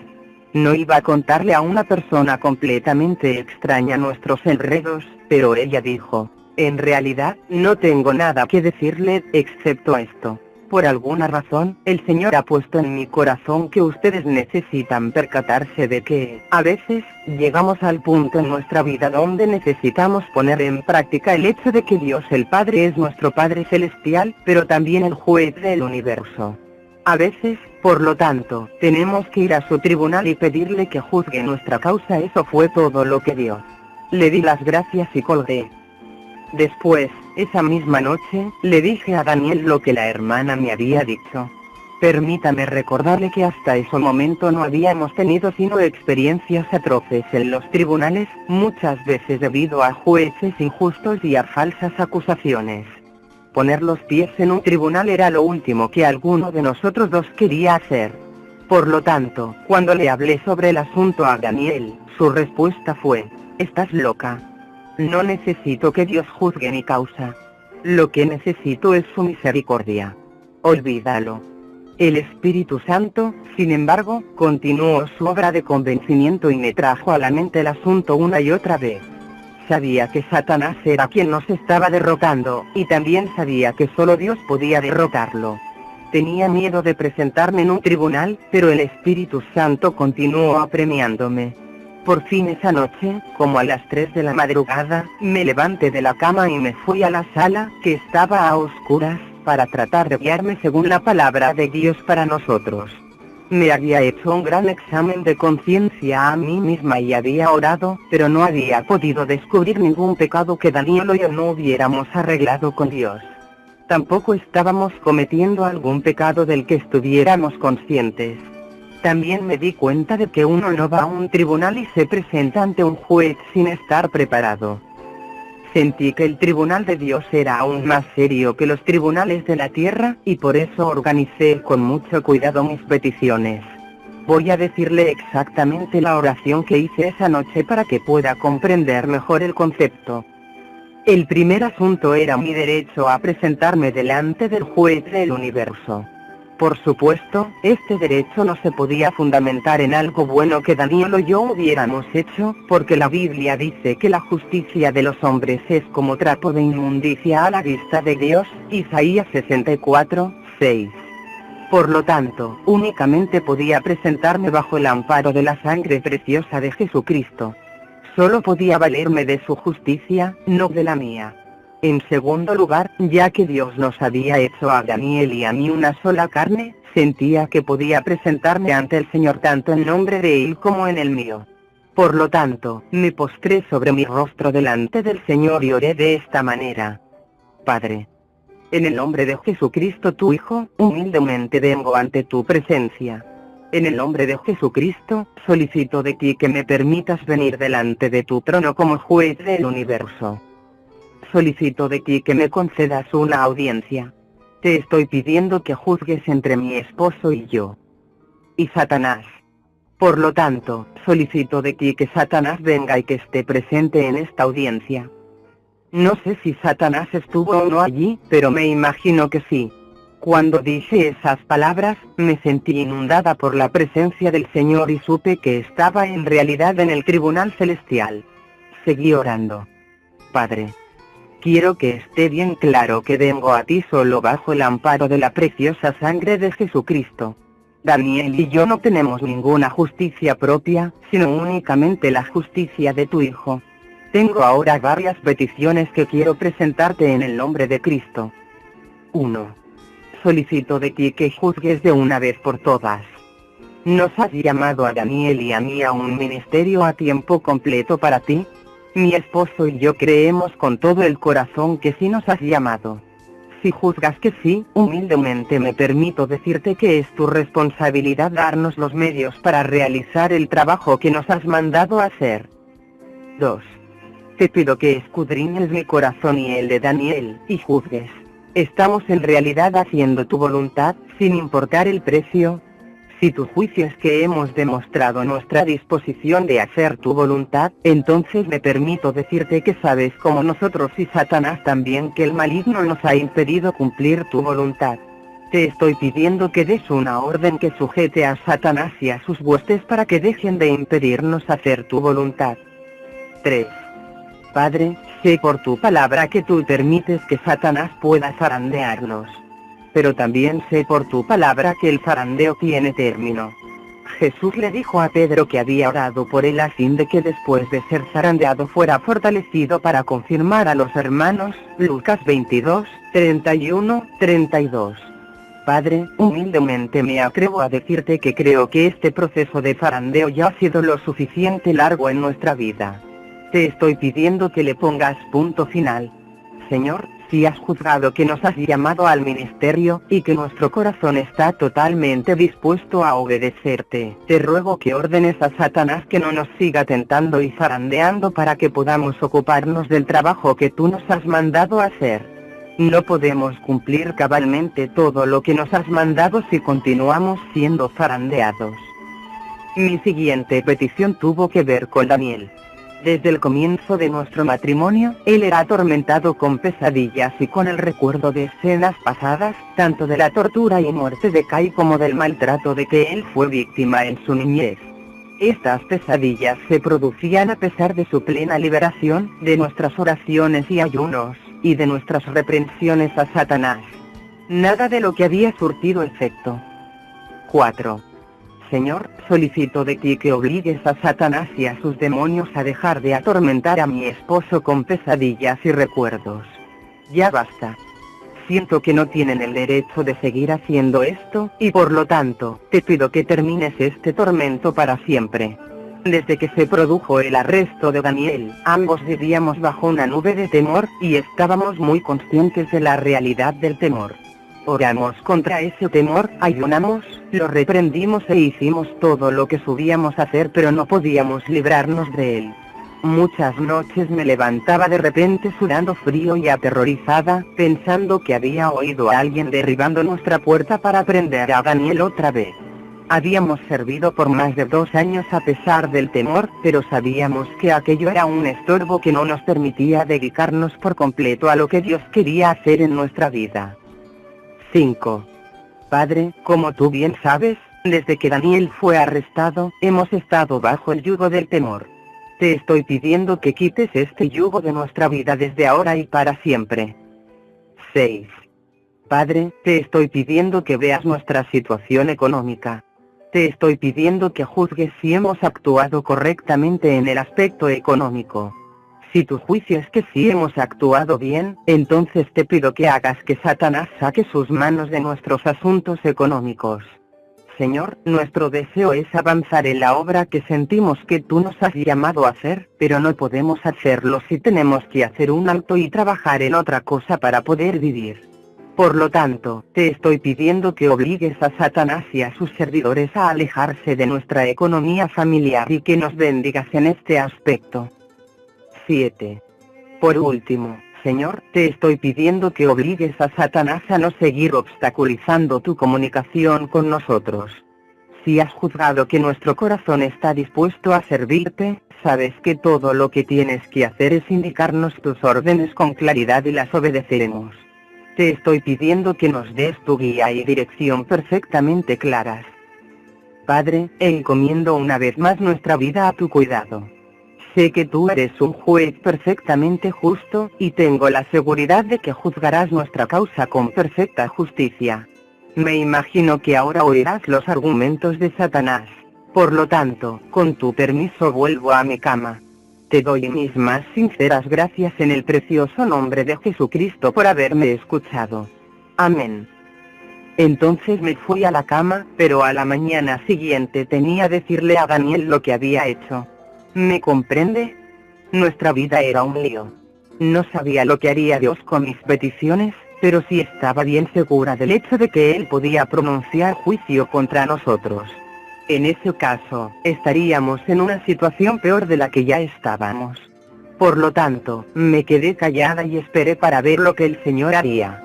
No iba a contarle a una persona completamente extraña nuestros enredos, pero ella dijo: en realidad, no tengo nada que decirle, excepto esto. Por alguna razón, el Señor ha puesto en mi corazón que ustedes necesitan percatarse de que, a veces, llegamos al punto en nuestra vida donde necesitamos poner en práctica el hecho de que Dios el Padre es nuestro Padre Celestial, pero también el juez del universo. A veces, por lo tanto, tenemos que ir a su tribunal y pedirle que juzgue nuestra causa. Eso fue todo lo que dio. Le di las gracias y colgué. Después, esa misma noche, le dije a Daniel lo que la hermana me había dicho. Permítame recordarle que hasta ese momento no habíamos tenido sino experiencias atroces en los tribunales, muchas veces debido a jueces injustos y a falsas acusaciones. Poner los pies en un tribunal era lo último que alguno de nosotros dos quería hacer. Por lo tanto, cuando le hablé sobre el asunto a Daniel, su respuesta fue: «¿Estás loca? No necesito que Dios juzgue mi causa. Lo que necesito es su misericordia. Olvídalo». El Espíritu Santo, sin embargo, continuó su obra de convencimiento y me trajo a la mente el asunto una y otra vez. Sabía que Satanás era quien nos estaba derrotando, y también sabía que solo Dios podía derrotarlo. Tenía miedo de presentarme en un tribunal, pero el Espíritu Santo continuó apremiándome. Por fin esa noche, como a las 3 de la madrugada, me levanté de la cama y me fui a la sala, que estaba a oscuras, para tratar de guiarme según la palabra de Dios para nosotros. Me había hecho un gran examen de conciencia a mí misma y había orado, pero no había podido descubrir ningún pecado que Daniel o yo no hubiéramos arreglado con Dios. Tampoco estábamos cometiendo algún pecado del que estuviéramos conscientes. También me di cuenta de que uno no va a un tribunal y se presenta ante un juez sin estar preparado. Sentí que el tribunal de Dios era aún más serio que los tribunales de la tierra, y por eso organicé con mucho cuidado mis peticiones. Voy a decirle exactamente la oración que hice esa noche para que pueda comprender mejor el concepto. El primer asunto era mi derecho a presentarme delante del juez del universo. Por supuesto, este derecho no se podía fundamentar en algo bueno que Daniel o yo hubiéramos hecho, porque la Biblia dice que la justicia de los hombres es como trapo de inmundicia a la vista de Dios, Isaías 64, 6. Por lo tanto, únicamente podía presentarme bajo el amparo de la sangre preciosa de Jesucristo. Solo podía valerme de su justicia, no de la mía. En segundo lugar, ya que Dios nos había hecho a Daniel y a mí una sola carne, sentía que podía presentarme ante el Señor tanto en nombre de Él como en el mío. Por lo tanto, me postré sobre mi rostro delante del Señor y oré de esta manera: Padre, en el nombre de Jesucristo tu Hijo, humildemente vengo ante tu presencia. En el nombre de Jesucristo, solicito de ti que me permitas venir delante de tu trono como juez del universo. Solicito de ti que me concedas una audiencia. Te estoy pidiendo que juzgues entre mi esposo y yo. Y Satanás. Por lo tanto, solicito de ti que Satanás venga y que esté presente en esta audiencia. No sé si Satanás estuvo o no allí, pero me imagino que sí. Cuando dije esas palabras, me sentí inundada por la presencia del Señor y supe que estaba en realidad en el tribunal celestial. Seguí orando. Padre, quiero que esté bien claro que vengo a ti solo bajo el amparo de la preciosa sangre de Jesucristo. Daniel y yo no tenemos ninguna justicia propia, sino únicamente la justicia de tu Hijo. Tengo ahora varias peticiones que quiero presentarte en el nombre de Cristo. 1. Solicito de ti que juzgues de una vez por todas. ¿Nos has llamado a Daniel y a mí a un ministerio a tiempo completo para ti? Mi esposo y yo creemos con todo el corazón que sí nos has llamado. Si juzgas que sí, humildemente me permito decirte que es tu responsabilidad darnos los medios para realizar el trabajo que nos has mandado hacer. 2. Te pido que escudriñes mi corazón y el de Daniel, y juzgues. ¿Estamos en realidad haciendo tu voluntad, sin importar el precio? Si tu juicio es que hemos demostrado nuestra disposición de hacer tu voluntad, entonces me permito decirte que sabes como nosotros y Satanás también que el maligno nos ha impedido cumplir tu voluntad. Te estoy pidiendo que des una orden que sujete a Satanás y a sus huestes para que dejen de impedirnos hacer tu voluntad. 3. Padre, sé por tu palabra que tú permites que Satanás pueda zarandearnos. Pero también sé por tu palabra que el zarandeo tiene término. Jesús le dijo a Pedro que había orado por él a fin de que después de ser zarandeado fuera fortalecido para confirmar a los hermanos. Lucas 22, 31, 32. Padre, humildemente me atrevo a decirte que creo que este proceso de zarandeo ya ha sido lo suficiente largo en nuestra vida. Te estoy pidiendo que le pongas punto final. Señor, si has juzgado que nos has llamado al ministerio, y que nuestro corazón está totalmente dispuesto a obedecerte, te ruego que ordenes a Satanás que no nos siga tentando y zarandeando para que podamos ocuparnos del trabajo que tú nos has mandado hacer. No podemos cumplir cabalmente todo lo que nos has mandado si continuamos siendo zarandeados. Mi siguiente petición tuvo que ver con Daniel. Desde el comienzo de nuestro matrimonio, él era atormentado con pesadillas y con el recuerdo de escenas pasadas, tanto de la tortura y muerte de Kai como del maltrato de que él fue víctima en su niñez. Estas pesadillas se producían a pesar de su plena liberación, de nuestras oraciones y ayunos, y de nuestras reprensiones a Satanás. Nada de lo que había surtido efecto. 4. Señor, solicito de ti que obligues a Satanás y a sus demonios a dejar de atormentar a mi esposo con pesadillas y recuerdos. Ya basta. Siento que no tienen el derecho de seguir haciendo esto, y por lo tanto, te pido que termines este tormento para siempre. Desde que se produjo el arresto de Daniel, ambos vivíamos bajo una nube de temor, y estábamos muy conscientes de la realidad del temor. Oramos contra ese temor, ayunamos, lo reprendimos e hicimos todo lo que subíamos a hacer, pero no podíamos librarnos de él. Muchas noches me levantaba de repente sudando frío y aterrorizada, pensando que había oído a alguien derribando nuestra puerta para prender a Daniel otra vez. Habíamos servido por más de 2 años a pesar del temor, pero sabíamos que aquello era un estorbo que no nos permitía dedicarnos por completo a lo que Dios quería hacer en nuestra vida. 5. Padre, como tú bien sabes, desde que Daniel fue arrestado, hemos estado bajo el yugo del temor. Te estoy pidiendo que quites este yugo de nuestra vida desde ahora y para siempre. 6. Padre, te estoy pidiendo que veas nuestra situación económica. Te estoy pidiendo que juzgues si hemos actuado correctamente en el aspecto económico. Si tu juicio es que sí hemos actuado bien, entonces te pido que hagas que Satanás saque sus manos de nuestros asuntos económicos. Señor, nuestro deseo es avanzar en la obra que sentimos que tú nos has llamado a hacer, pero no podemos hacerlo si tenemos que hacer un alto y trabajar en otra cosa para poder vivir. Por lo tanto, te estoy pidiendo que obligues a Satanás y a sus servidores a alejarse de nuestra economía familiar y que nos bendigas en este aspecto. 7. Por último, Señor, te estoy pidiendo que obligues a Satanás a no seguir obstaculizando tu comunicación con nosotros. Si has juzgado que nuestro corazón está dispuesto a servirte, sabes que todo lo que tienes que hacer es indicarnos tus órdenes con claridad y las obedeceremos. Te estoy pidiendo que nos des tu guía y dirección perfectamente claras. Padre, encomiendo una vez más nuestra vida a tu cuidado. Sé que tú eres un juez perfectamente justo, y tengo la seguridad de que juzgarás nuestra causa con perfecta justicia. Me imagino que ahora oirás los argumentos de Satanás. Por lo tanto, con tu permiso vuelvo a mi cama. Te doy mis más sinceras gracias en el precioso nombre de Jesucristo por haberme escuchado. Amén. Entonces me fui a la cama, pero a la mañana siguiente tenía que decirle a Daniel lo que había hecho. ¿Me comprende? Nuestra vida era un lío. No sabía lo que haría Dios con mis peticiones, pero sí estaba bien segura del hecho de que Él podía pronunciar juicio contra nosotros. En ese caso, estaríamos en una situación peor de la que ya estábamos. Por lo tanto, me quedé callada y esperé para ver lo que el Señor haría.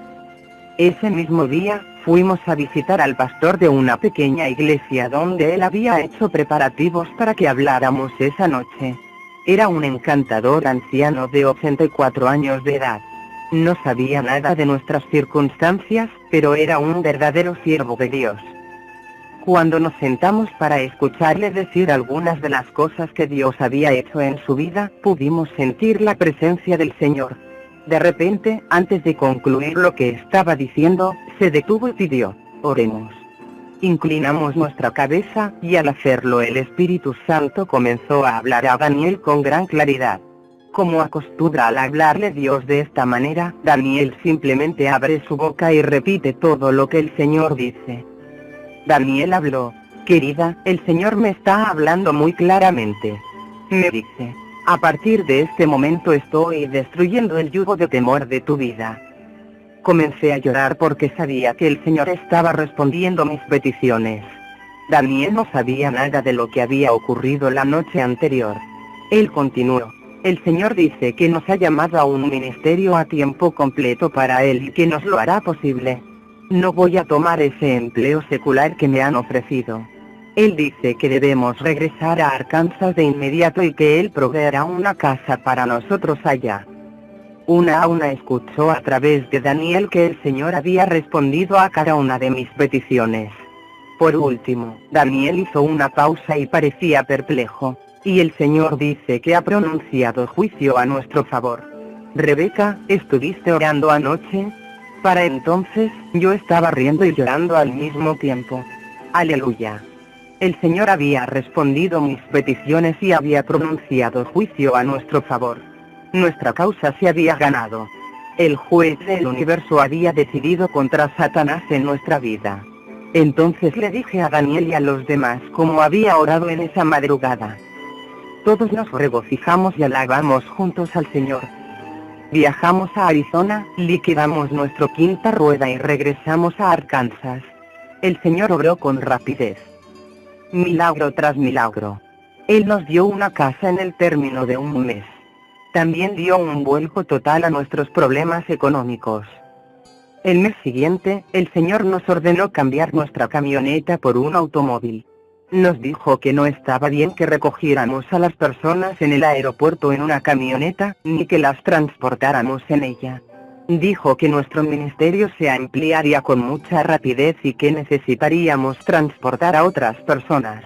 Ese mismo día, fuimos a visitar al pastor de una pequeña iglesia donde él había hecho preparativos para que habláramos esa noche. Era un encantador anciano de 84 años de edad. No sabía nada de nuestras circunstancias, pero era un verdadero siervo de Dios. Cuando nos sentamos para escucharle decir algunas de las cosas que Dios había hecho en su vida, pudimos sentir la presencia del Señor. De repente, antes de concluir lo que estaba diciendo, se detuvo y pidió: oremos. Inclinamos nuestra cabeza, y al hacerlo el Espíritu Santo comenzó a hablar a Daniel con gran claridad. Como acostumbra al hablarle Dios de esta manera, Daniel simplemente abre su boca y repite todo lo que el Señor dice. Daniel habló: querida, el Señor me está hablando muy claramente. Me dice: a partir de este momento estoy destruyendo el yugo de temor de tu vida. Comencé a llorar porque sabía que el Señor estaba respondiendo mis peticiones. Daniel no sabía nada de lo que había ocurrido la noche anterior. Él continuó: el Señor dice que nos ha llamado a un ministerio a tiempo completo para Él y que nos lo hará posible. No voy a tomar ese empleo secular que me han ofrecido. Él dice que debemos regresar a Arkansas de inmediato y que Él proveerá una casa para nosotros allá. Una a una escuchó a través de Daniel que el Señor había respondido a cada una de mis peticiones. Por último, Daniel hizo una pausa y parecía perplejo. Y el Señor dice que ha pronunciado juicio a nuestro favor. Rebeca, ¿estuviste orando anoche? Para entonces, yo estaba riendo y llorando al mismo tiempo. Aleluya. El Señor había respondido mis peticiones y había pronunciado juicio a nuestro favor. Nuestra causa se había ganado. El juez del universo había decidido contra Satanás en nuestra vida. Entonces le dije a Daniel y a los demás cómo había orado en esa madrugada. Todos nos regocijamos y alabamos juntos al Señor. Viajamos a Arizona, liquidamos nuestra quinta rueda y regresamos a Arkansas. El Señor obró con rapidez. Milagro tras milagro. Él nos dio una casa en el término de un mes. También dio un vuelco total a nuestros problemas económicos. El mes siguiente, el Señor nos ordenó cambiar nuestra camioneta por un automóvil. Nos dijo que no estaba bien que recogiéramos a las personas en el aeropuerto en una camioneta, ni que las transportáramos en ella. Dijo que nuestro ministerio se ampliaría con mucha rapidez y que necesitaríamos transportar a otras personas.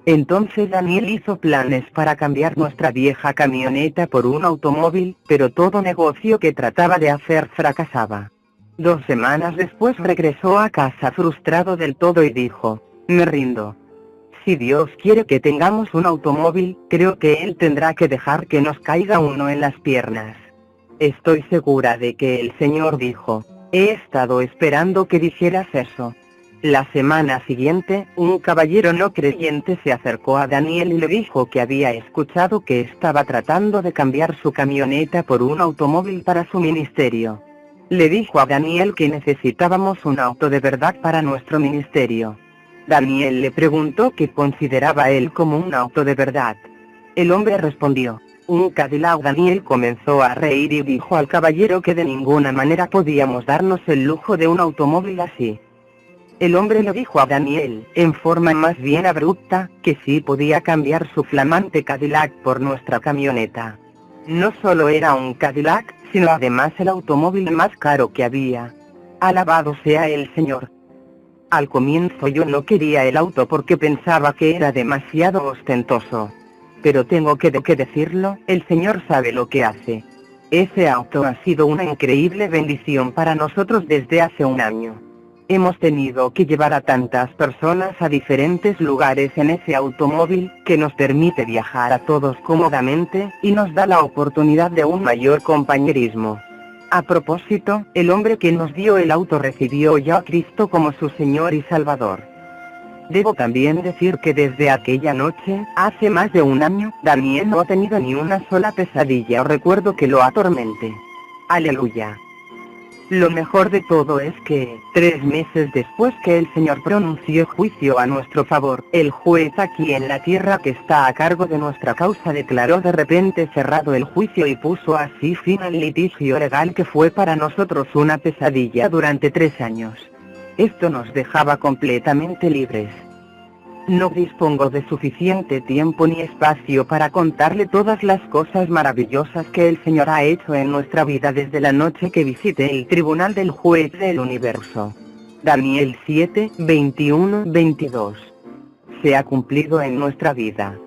Entonces Daniel hizo planes para cambiar nuestra vieja camioneta por un automóvil, pero todo negocio que trataba de hacer fracasaba. 2 semanas después regresó a casa frustrado del todo y dijo: me rindo. Si Dios quiere que tengamos un automóvil, creo que Él tendrá que dejar que nos caiga uno en las piernas. Estoy segura de que el Señor dijo: he estado esperando que dijeras eso. La semana siguiente, un caballero no creyente se acercó a Daniel y le dijo que había escuchado que estaba tratando de cambiar su camioneta por un automóvil para su ministerio. Le dijo a Daniel que necesitábamos un auto de verdad para nuestro ministerio. Daniel le preguntó qué consideraba él como un auto de verdad. El hombre respondió: un Cadillac. Daniel comenzó a reír y dijo al caballero que de ninguna manera podíamos darnos el lujo de un automóvil así. El hombre le dijo a Daniel, en forma más bien abrupta, que sí podía cambiar su flamante Cadillac por nuestra camioneta. No solo era un Cadillac, sino además el automóvil más caro que había. Alabado sea el Señor. Al comienzo yo no quería el auto porque pensaba que era demasiado ostentoso. Pero tengo que decirlo, el Señor sabe lo que hace. Ese auto ha sido una increíble bendición para nosotros desde hace un año. Hemos tenido que llevar a tantas personas a diferentes lugares en ese automóvil, que nos permite viajar a todos cómodamente, y nos da la oportunidad de un mayor compañerismo. A propósito, el hombre que nos dio el auto recibió ya a Cristo como su Señor y Salvador. Debo también decir que desde aquella noche, hace más de un año, Daniel no ha tenido ni una sola pesadilla o recuerdo que lo atormente. Aleluya. Lo mejor de todo es que, 3 meses después que el Señor pronunció juicio a nuestro favor, el juez aquí en la tierra que está a cargo de nuestra causa declaró de repente cerrado el juicio y puso así fin al litigio legal que fue para nosotros una pesadilla durante 3 años. Esto nos dejaba completamente libres. No dispongo de suficiente tiempo ni espacio para contarle todas las cosas maravillosas que el Señor ha hecho en nuestra vida desde la noche que visité el tribunal del juez del universo. Daniel 7, 21, 22. Se ha cumplido en nuestra vida.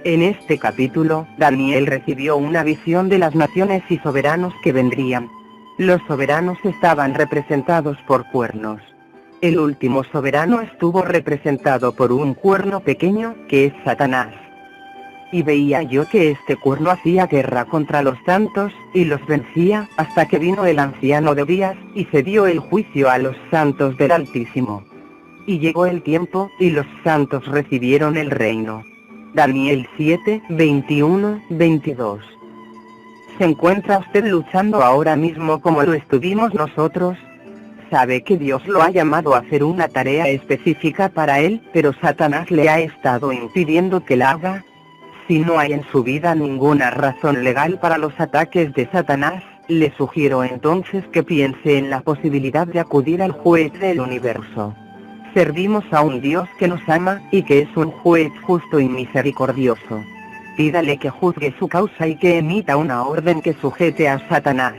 En este capítulo, Daniel recibió una visión de las naciones y soberanos que vendrían. Los soberanos estaban representados por cuernos. El último soberano estuvo representado por un cuerno pequeño, que es Satanás. Y veía yo que este cuerno hacía guerra contra los santos, y los vencía, hasta que vino el anciano de días, y se dio el juicio a los santos del Altísimo. Y llegó el tiempo, y los santos recibieron el reino. Daniel 7, 21, 22. ¿Se encuentra usted luchando ahora mismo como lo estuvimos nosotros? Sabe que Dios lo ha llamado a hacer una tarea específica para él, pero Satanás le ha estado impidiendo que la haga. Si no hay en su vida ninguna razón legal para los ataques de Satanás, le sugiero entonces que piense en la posibilidad de acudir al juez del universo. Servimos a un Dios que nos ama, y que es un juez justo y misericordioso. Pídale que juzgue su causa y que emita una orden que sujete a Satanás.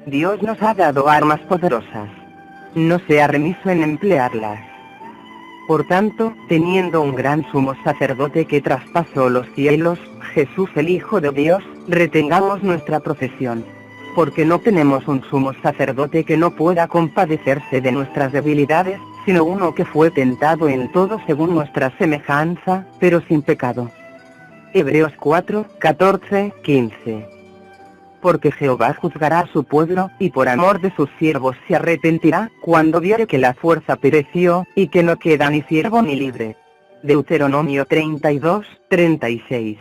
Dios nos ha dado armas poderosas. No sea remiso en emplearlas. Por tanto, teniendo un gran sumo sacerdote que traspasó los cielos, Jesús el Hijo de Dios, retengamos nuestra profesión. Porque no tenemos un sumo sacerdote que no pueda compadecerse de nuestras debilidades, sino uno que fue tentado en todo según nuestra semejanza, pero sin pecado. Hebreos 4, 14, 15. Porque Jehová juzgará a su pueblo, y por amor de sus siervos se arrepentirá, cuando viere que la fuerza pereció, y que no queda ni siervo ni libre. Deuteronomio 32, 36.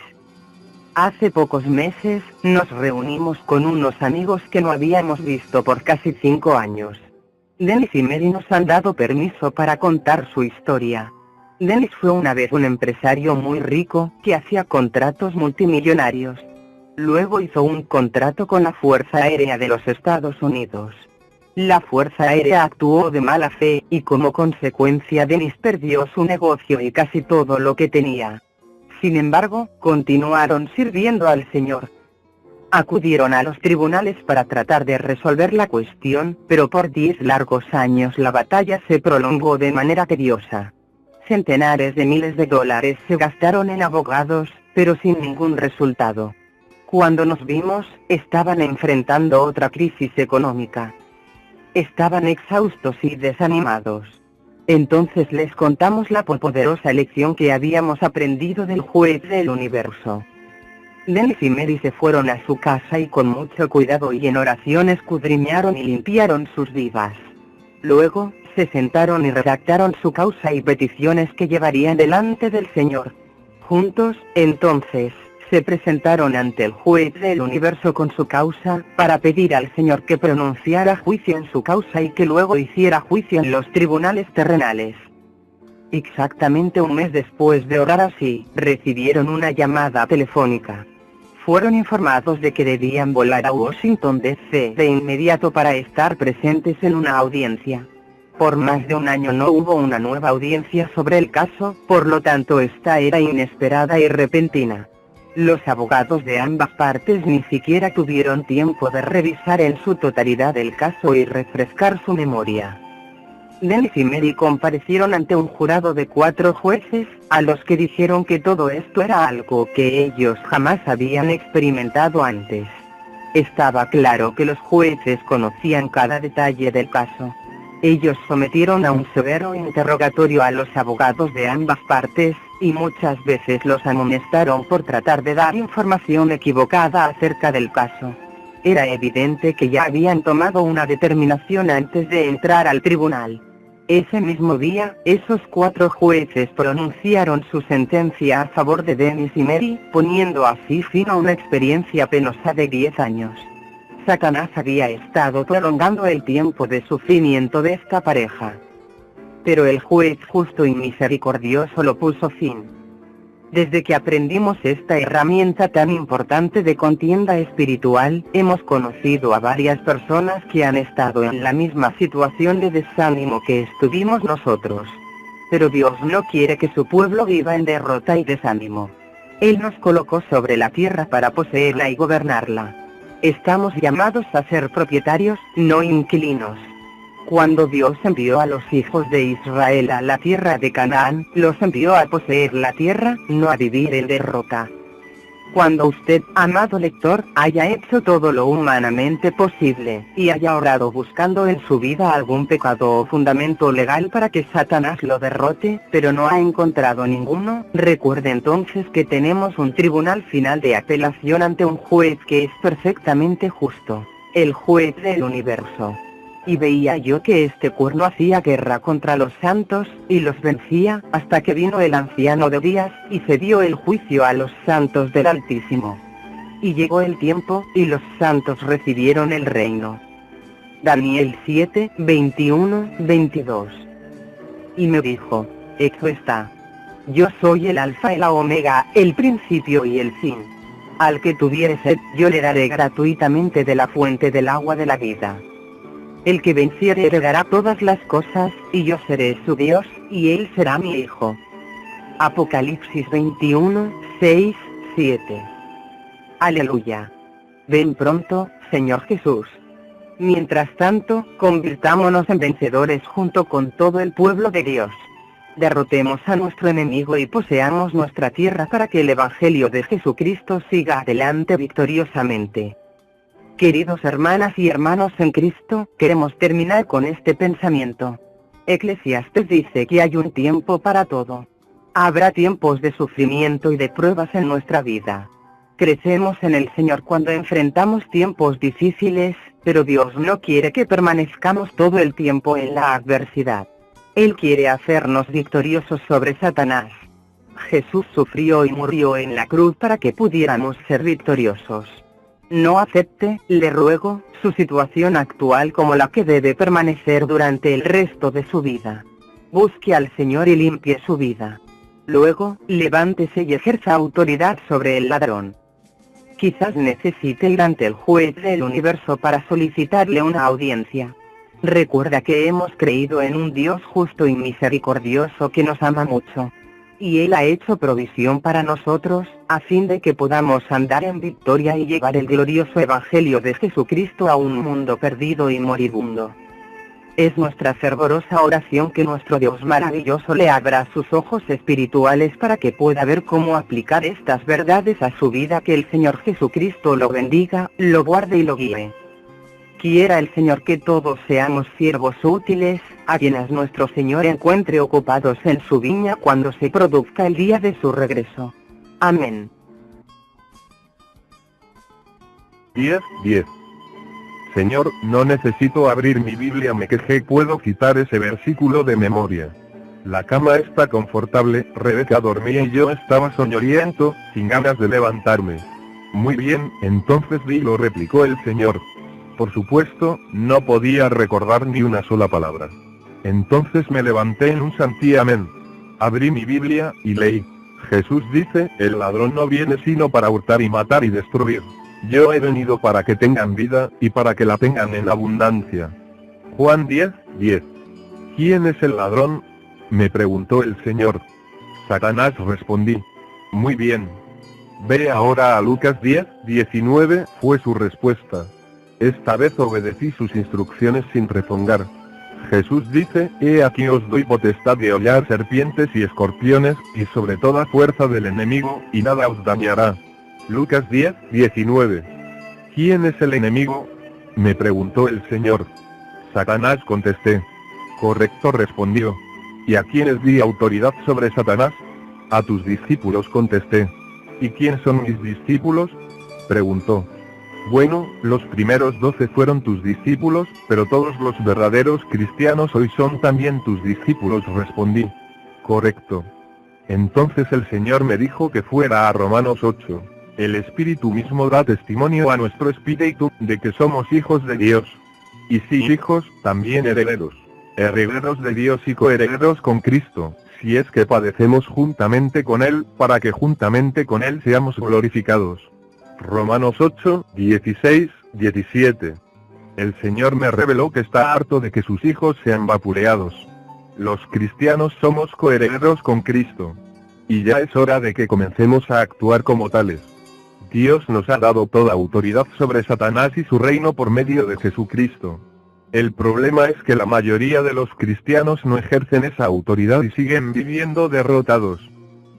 Hace pocos meses, nos reunimos con unos amigos que no habíamos visto por casi 5 años. Dennis y Mary nos han dado permiso para contar su historia. Dennis fue una vez un empresario muy rico, que hacía contratos multimillonarios. Luego hizo un contrato con la Fuerza Aérea de los Estados Unidos. La Fuerza Aérea actuó de mala fe, y como consecuencia Dennis perdió su negocio y casi todo lo que tenía. Sin embargo, continuaron sirviendo al Señor. Acudieron a los tribunales para tratar de resolver la cuestión, pero por 10 largos años la batalla se prolongó de manera tediosa. Centenares de miles de dólares se gastaron en abogados, pero sin ningún resultado. Cuando nos vimos, estaban enfrentando otra crisis económica. Estaban exhaustos y desanimados. Entonces les contamos la poderosa lección que habíamos aprendido del juez del universo. Dennis y Mary se fueron a su casa y con mucho cuidado y en oración escudriñaron y limpiaron sus vidas. Luego, se sentaron y redactaron su causa y peticiones que llevarían delante del Señor. Juntos, entonces, se presentaron ante el juez del universo con su causa, para pedir al Señor que pronunciara juicio en su causa y que luego hiciera juicio en los tribunales terrenales. Exactamente un mes después de orar así, recibieron una llamada telefónica. Fueron informados de que debían volar a Washington D.C. de inmediato para estar presentes en una audiencia. Por más de un año no hubo una nueva audiencia sobre el caso, por lo tanto esta era inesperada y repentina. Los abogados de ambas partes ni siquiera tuvieron tiempo de revisar en su totalidad el caso y refrescar su memoria. Dennis y Mary comparecieron ante un jurado de 4 jueces, a los que dijeron que todo esto era algo que ellos jamás habían experimentado antes. Estaba claro que los jueces conocían cada detalle del caso. Ellos sometieron a un severo interrogatorio a los abogados de ambas partes, y muchas veces los amonestaron por tratar de dar información equivocada acerca del caso. Era evidente que ya habían tomado una determinación antes de entrar al tribunal. Ese mismo día, esos 4 jueces pronunciaron su sentencia a favor de Dennis y Mary, poniendo así fin a una experiencia penosa de 10 años. Satanás había estado prolongando el tiempo de sufrimiento de esta pareja. Pero el juez justo y misericordioso lo puso fin. Desde que aprendimos esta herramienta tan importante de contienda espiritual, hemos conocido a varias personas que han estado en la misma situación de desánimo que estuvimos nosotros. Pero Dios no quiere que su pueblo viva en derrota y desánimo. Él nos colocó sobre la tierra para poseerla y gobernarla. Estamos llamados a ser propietarios, no inquilinos. Cuando Dios envió a los hijos de Israel a la tierra de Canaán, los envió a poseer la tierra, no a vivir en derrota. Cuando usted, amado lector, haya hecho todo lo humanamente posible, y haya orado buscando en su vida algún pecado o fundamento legal para que Satanás lo derrote, pero no ha encontrado ninguno, recuerde entonces que tenemos un tribunal final de apelación ante un juez que es perfectamente justo, el juez del universo. Y veía yo que este cuerno hacía guerra contra los santos, y los vencía, hasta que vino el anciano de días, y se dio el juicio a los santos del Altísimo. Y llegó el tiempo, y los santos recibieron el reino. Daniel 7, 21, 22. Y me dijo, hecho está. Yo soy el alfa y la omega, el principio y el fin. Al que tuviere sed, yo le daré gratuitamente de la fuente del agua de la vida. El que venciere heredará todas las cosas, y yo seré su Dios, y él será mi hijo. Apocalipsis 21, 6, 7. Aleluya. Ven pronto, Señor Jesús. Mientras tanto, convirtámonos en vencedores junto con todo el pueblo de Dios. Derrotemos a nuestro enemigo y poseamos nuestra tierra para que el Evangelio de Jesucristo siga adelante victoriosamente. Queridos hermanas y hermanos en Cristo, queremos terminar con este pensamiento. Eclesiastes dice que hay un tiempo para todo. Habrá tiempos de sufrimiento y de pruebas en nuestra vida. Crecemos en el Señor cuando enfrentamos tiempos difíciles, pero Dios no quiere que permanezcamos todo el tiempo en la adversidad. Él quiere hacernos victoriosos sobre Satanás. Jesús sufrió y murió en la cruz para que pudiéramos ser victoriosos. No acepte, le ruego, su situación actual como la que debe permanecer durante el resto de su vida. Busque al Señor y limpie su vida. Luego, levántese y ejerza autoridad sobre el ladrón. Quizás necesite ir ante el juez del universo para solicitarle una audiencia. Recuerda que hemos creído en un Dios justo y misericordioso que nos ama mucho. Y Él ha hecho provisión para nosotros, a fin de que podamos andar en victoria y llevar el glorioso Evangelio de Jesucristo a un mundo perdido y moribundo. Es nuestra fervorosa oración que nuestro Dios maravilloso le abra sus ojos espirituales para que pueda ver cómo aplicar estas verdades a su vida. Que el Señor Jesucristo lo bendiga, lo guarde y lo guíe. Quiera el Señor que todos seamos siervos útiles, a quienes nuestro Señor encuentre ocupados en su viña cuando se produzca el día de su regreso. Amén. 10. Señor, no necesito abrir mi Biblia, me quejé, puedo quitar ese versículo de memoria. La cama está confortable, Rebeca dormía y yo estaba soñoliento, sin ganas de levantarme. Muy bien, entonces dilo, replicó el Señor. Por supuesto, no podía recordar ni una sola palabra. Entonces me levanté en un santiamén. Abrí mi Biblia, y leí. Jesús dice, el ladrón no viene sino para hurtar y matar y destruir. Yo he venido para que tengan vida, y para que la tengan en abundancia. Juan 10:10. ¿Quién es el ladrón?, me preguntó el Señor. Satanás, respondí. Muy bien. Ve ahora a Lucas 10:19, fue su respuesta. Esta vez obedecí sus instrucciones sin repongar. Jesús dice, he aquí os doy potestad de hollar serpientes y escorpiones, y sobre toda fuerza del enemigo, y nada os dañará. Lucas 10:19. ¿Quién es el enemigo?, me preguntó el Señor. Satanás, contesté. Correcto, respondió. ¿Y a quiénes di autoridad sobre Satanás? A tus discípulos, contesté. ¿Y quién son mis discípulos?, preguntó. Bueno, los primeros 12 fueron tus discípulos, pero todos los verdaderos cristianos hoy son también tus discípulos, respondí. Correcto. Entonces el Señor me dijo que fuera a Romanos 8. El Espíritu mismo da testimonio a nuestro espíritu de que somos hijos de Dios. Y si hijos, también herederos. Herederos de Dios y coherederos con Cristo, si es que padecemos juntamente con Él, para que juntamente con Él seamos glorificados. Romanos 8, 16, 17. El Señor me reveló que está harto de que sus hijos sean vapuleados. Los cristianos somos coherederos con Cristo. Y ya es hora de que comencemos a actuar como tales. Dios nos ha dado toda autoridad sobre Satanás y su reino por medio de Jesucristo. El problema es que la mayoría de los cristianos no ejercen esa autoridad y siguen viviendo derrotados.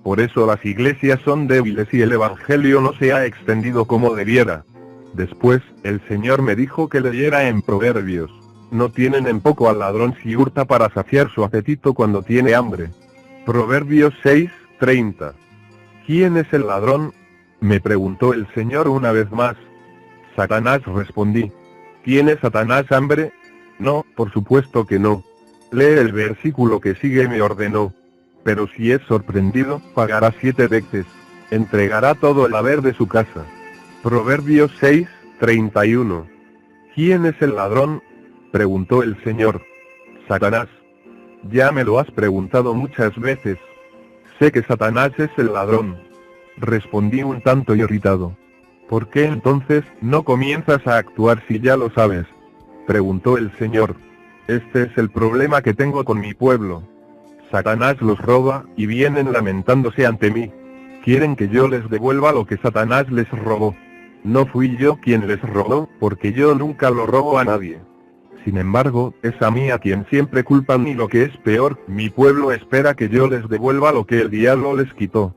Por eso las iglesias son débiles y el evangelio no se ha extendido como debiera. Después, el Señor me dijo que leyera en Proverbios. No tienen en poco al ladrón si hurta para saciar su apetito cuando tiene hambre. Proverbios 6, 30. ¿Quién es el ladrón?, me preguntó el Señor una vez más. Satanás, respondí. ¿Tiene Satanás hambre? No, por supuesto que no. Lee el versículo que sigue, me ordenó. Pero si es sorprendido, pagará 7 veces. Entregará todo el haber de su casa. Proverbios 6, 31. ¿Quién es el ladrón?, preguntó el Señor. Satanás. Ya me lo has preguntado muchas veces. Sé que Satanás es el ladrón. Respondí un tanto irritado. ¿Por qué entonces no comienzas a actuar si ya lo sabes?, preguntó el Señor. Este es el problema que tengo con mi pueblo. Satanás los roba, y vienen lamentándose ante mí. Quieren que yo les devuelva lo que Satanás les robó. No fui yo quien les robó, porque yo nunca lo robo a nadie. Sin embargo, es a mí a quien siempre culpan, y lo que es peor, mi pueblo espera que yo les devuelva lo que el diablo les quitó.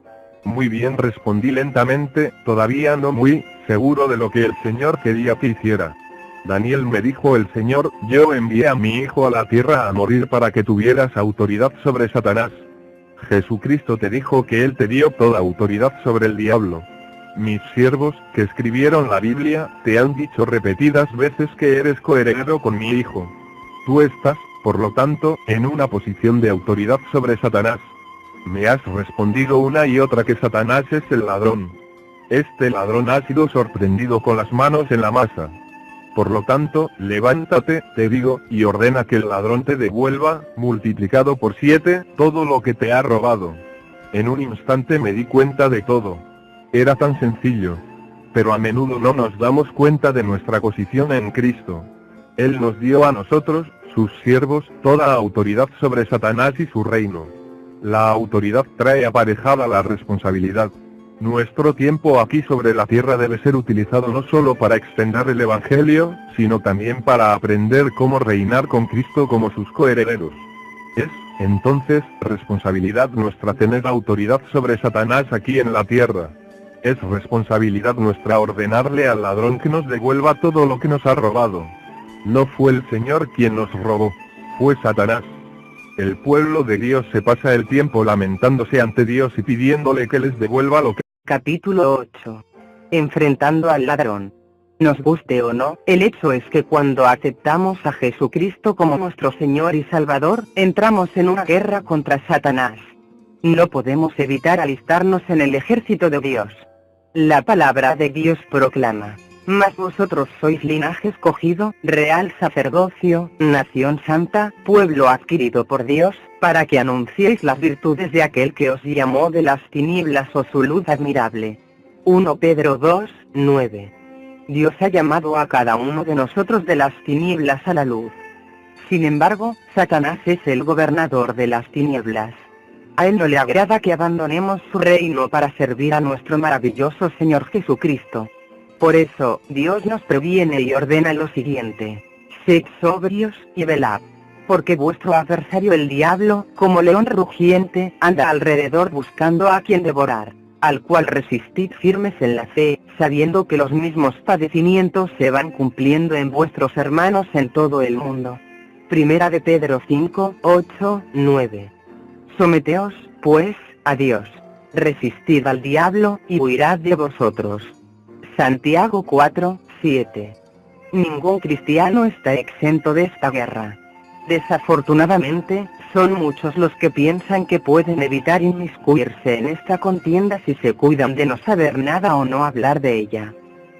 Muy bien, respondí lentamente, todavía no muy seguro de lo que el Señor quería que hiciera. Daniel, me dijo el Señor, yo envié a mi hijo a la tierra a morir para que tuvieras autoridad sobre Satanás. Jesucristo te dijo que Él te dio toda autoridad sobre el diablo. Mis siervos, que escribieron la Biblia, te han dicho repetidas veces que eres coheredero con mi hijo. Tú estás, por lo tanto, en una posición de autoridad sobre Satanás. Me has respondido una y otra que Satanás es el ladrón. Este ladrón ha sido sorprendido con las manos en la masa. Por lo tanto, levántate, te digo, y ordena que el ladrón te devuelva, multiplicado por 7, todo lo que te ha robado. En un instante me di cuenta de todo. Era tan sencillo. Pero a menudo no nos damos cuenta de nuestra posición en Cristo. Él nos dio a nosotros, sus siervos, toda autoridad sobre Satanás y su reino. La autoridad trae aparejada la responsabilidad. Nuestro tiempo aquí sobre la tierra debe ser utilizado no solo para extender el Evangelio, sino también para aprender cómo reinar con Cristo como sus coherederos. Es, entonces, responsabilidad nuestra tener autoridad sobre Satanás aquí en la tierra. Es responsabilidad nuestra ordenarle al ladrón que nos devuelva todo lo que nos ha robado. No fue el Señor quien nos robó, fue Satanás. El pueblo de Dios se pasa el tiempo lamentándose ante Dios y pidiéndole que les devuelva lo que... Capítulo 8. Enfrentando al ladrón. Nos guste o no, el hecho es que cuando aceptamos a Jesucristo como nuestro Señor y Salvador, entramos en una guerra contra Satanás. No podemos evitar alistarnos en el ejército de Dios. La palabra de Dios proclama: mas vosotros sois linaje escogido, real sacerdocio, nación santa, pueblo adquirido por Dios, para que anunciéis las virtudes de aquel que os llamó de las tinieblas a su luz admirable. 1 Pedro 2, 9. Dios ha llamado a cada uno de nosotros de las tinieblas a la luz. Sin embargo, Satanás es el gobernador de las tinieblas. A él no le agrada que abandonemos su reino para servir a nuestro maravilloso Señor Jesucristo. Por eso, Dios nos previene y ordena lo siguiente: sed sobrios y velad. Porque vuestro adversario el diablo, como león rugiente, anda alrededor buscando a quien devorar, al cual resistid firmes en la fe, sabiendo que los mismos padecimientos se van cumpliendo en vuestros hermanos en todo el mundo. Primera de Pedro 5, 8, 9. Someteos, pues, a Dios. Resistid al diablo, y huirá de vosotros. Santiago 4, 7. Ningún cristiano está exento de esta guerra. Desafortunadamente, Son muchos los que piensan que pueden evitar inmiscuirse en esta contienda si se cuidan de no saber nada o no hablar de ella.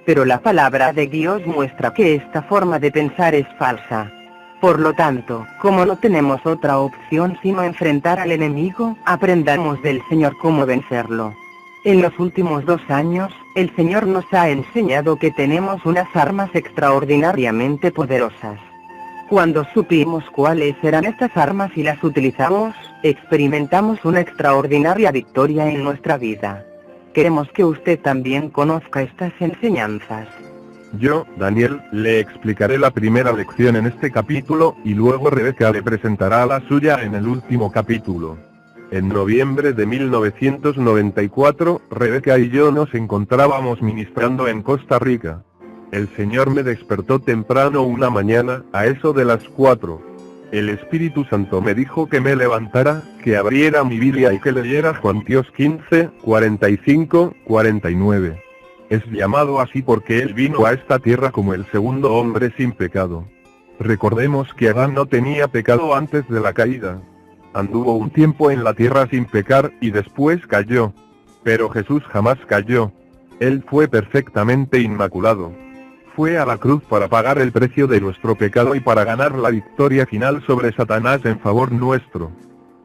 Pero la palabra de Dios muestra que esta forma de pensar es falsa. Por lo tanto, como no tenemos otra opción sino enfrentar al enemigo, aprendamos del Señor cómo vencerlo. En los últimos 2 años, el Señor nos ha enseñado que tenemos unas armas extraordinariamente poderosas. Cuando supimos cuáles eran estas armas y las utilizamos, experimentamos una extraordinaria victoria en nuestra vida. Queremos que usted también conozca estas enseñanzas. Yo, Daniel, le explicaré la primera lección en este capítulo, y luego Rebeca le presentará la suya en el último capítulo. En noviembre de 1994, Rebeca y yo nos encontrábamos ministrando en Costa Rica. El Señor me despertó temprano una mañana, a eso de las 4. El Espíritu Santo me dijo que me levantara, que abriera mi Biblia y que leyera Juan 15, 45, 49. Es llamado así porque Él vino a esta tierra como el segundo hombre sin pecado. Recordemos que Adán no tenía pecado antes de la caída. Anduvo un tiempo en la tierra sin pecar, y después cayó. Pero Jesús jamás cayó. Él fue perfectamente inmaculado. Fue a la cruz para pagar el precio de nuestro pecado y para ganar la victoria final sobre Satanás en favor nuestro.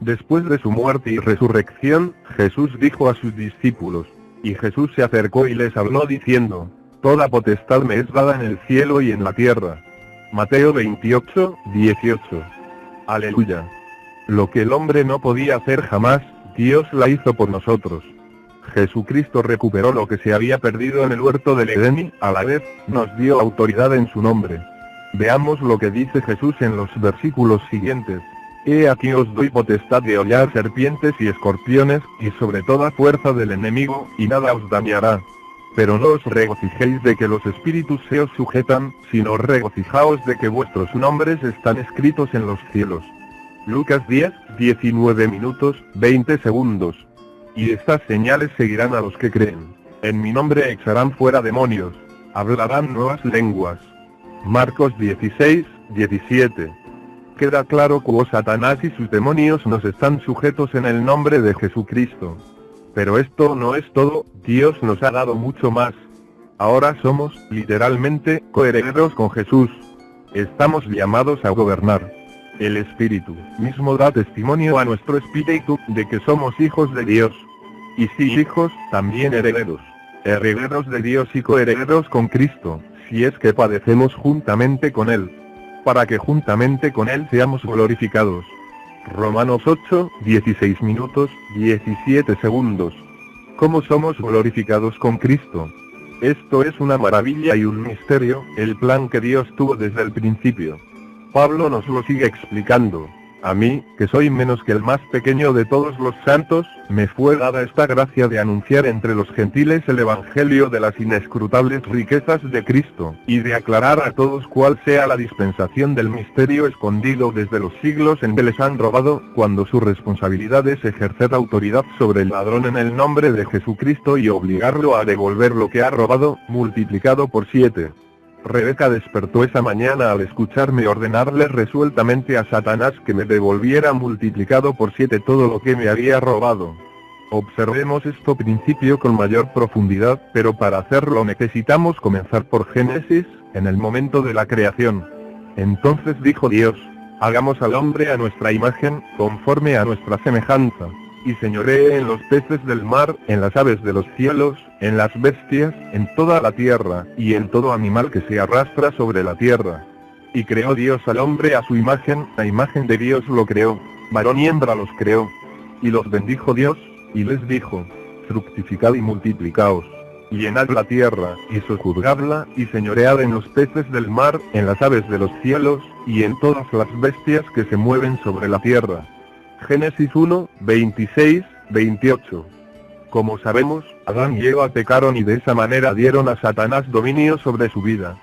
Después de su muerte y resurrección, Jesús dijo a sus discípulos, y Jesús se acercó y les habló diciendo, toda potestad me es dada en el cielo y en la tierra. Mateo 28, 18. Aleluya. Lo que el hombre no podía hacer jamás, Dios la hizo por nosotros. Jesucristo recuperó lo que se había perdido en el huerto del Edén y, a la vez, nos dio autoridad en su nombre. Veamos lo que dice Jesús en los versículos siguientes. He aquí os doy potestad de hollar serpientes y escorpiones, y sobre toda fuerza del enemigo, y nada os dañará. Pero no os regocijéis de que los espíritus se os sujetan, sino regocijaos de que vuestros nombres están escritos en los cielos. Lucas 10, 19 minutos, 20 segundos. Y estas señales seguirán a los que creen. En mi nombre echarán fuera demonios. Hablarán nuevas lenguas. Marcos 16, 17. Queda claro que Satanás y sus demonios nos están sujetos en el nombre de Jesucristo. Pero esto no es todo, Dios nos ha dado mucho más. Ahora somos, literalmente, coherederos con Jesús. Estamos llamados a gobernar. El Espíritu mismo da testimonio a nuestro espíritu de que somos hijos de Dios. Y si hijos, también herederos. Herederos de Dios y coherederos con Cristo, si es que padecemos juntamente con Él. Para que juntamente con Él seamos glorificados. Romanos 8, 16 minutos, 17 segundos. ¿Cómo somos glorificados con Cristo? Esto es una maravilla y un misterio, el plan que Dios tuvo desde el principio. Pablo nos lo sigue explicando. A mí, que soy menos que el más pequeño de todos los santos, me fue dada esta gracia de anunciar entre los gentiles el evangelio de las inescrutables riquezas de Cristo, y de aclarar a todos cuál sea la dispensación del misterio escondido desde los siglos en que les han robado, cuando su responsabilidad es ejercer autoridad sobre el ladrón en el nombre de Jesucristo y obligarlo a devolver lo que ha robado, multiplicado por 7. Rebeca despertó esa mañana al escucharme ordenarle resueltamente a Satanás que me devolviera multiplicado por 7 todo lo que me había robado. Observemos este principio con mayor profundidad, pero para hacerlo necesitamos comenzar por Génesis, en el momento de la creación. Entonces dijo Dios, hagamos al hombre a nuestra imagen, conforme a nuestra semejanza. Y señoree en los peces del mar, en las aves de los cielos, en las bestias, en toda la tierra, y en todo animal que se arrastra sobre la tierra. Y creó Dios al hombre a su imagen, a imagen de Dios lo creó, varón y hembra los creó. Y los bendijo Dios, y les dijo, fructificad y multiplicaos, y llenad la tierra, y sojuzgadla, y señoread en los peces del mar, en las aves de los cielos, y en todas las bestias que se mueven sobre la tierra. Génesis 1, 26, 28. Como sabemos, Adán y Eva pecaron y de esa manera dieron a Satanás dominio sobre su vida.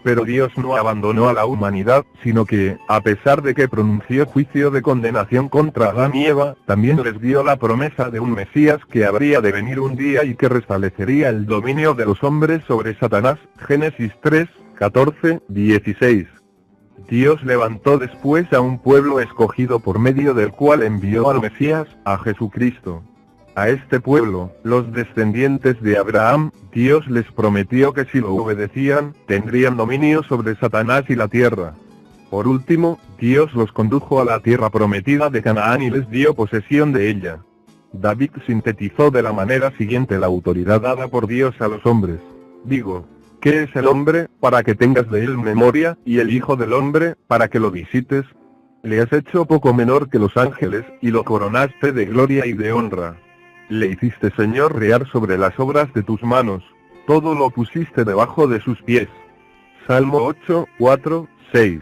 Pero Dios no abandonó a la humanidad, sino que, a pesar de que pronunció juicio de condenación contra Adán y Eva, también les dio la promesa de un Mesías que habría de venir un día y que restablecería el dominio de los hombres sobre Satanás. Génesis 3, 14, 16. Dios levantó después a un pueblo escogido por medio del cual envió al Mesías, a Jesucristo. A este pueblo, los descendientes de Abraham, Dios les prometió que si lo obedecían, tendrían dominio sobre Satanás y la tierra. Por último, Dios los condujo a la tierra prometida de Canaán y les dio posesión de ella. David sintetizó de la manera siguiente la autoridad dada por Dios a los hombres. Digo, ¿qué es el hombre, para que tengas de él memoria, y el hijo del hombre, para que lo visites? Le has hecho poco menor que los ángeles, y lo coronaste de gloria y de honra. Le hiciste señorear sobre las obras de tus manos, todo lo pusiste debajo de sus pies. Salmo 8, 4, 6.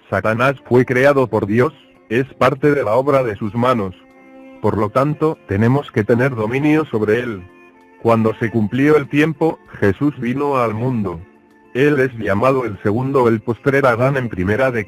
Satanás fue creado por Dios, es parte de la obra de sus manos. Por lo tanto, tenemos que tener dominio sobre él. Cuando se cumplió el tiempo, Jesús vino al mundo. Él es llamado el segundo o el postrer Adán en 1 Corintios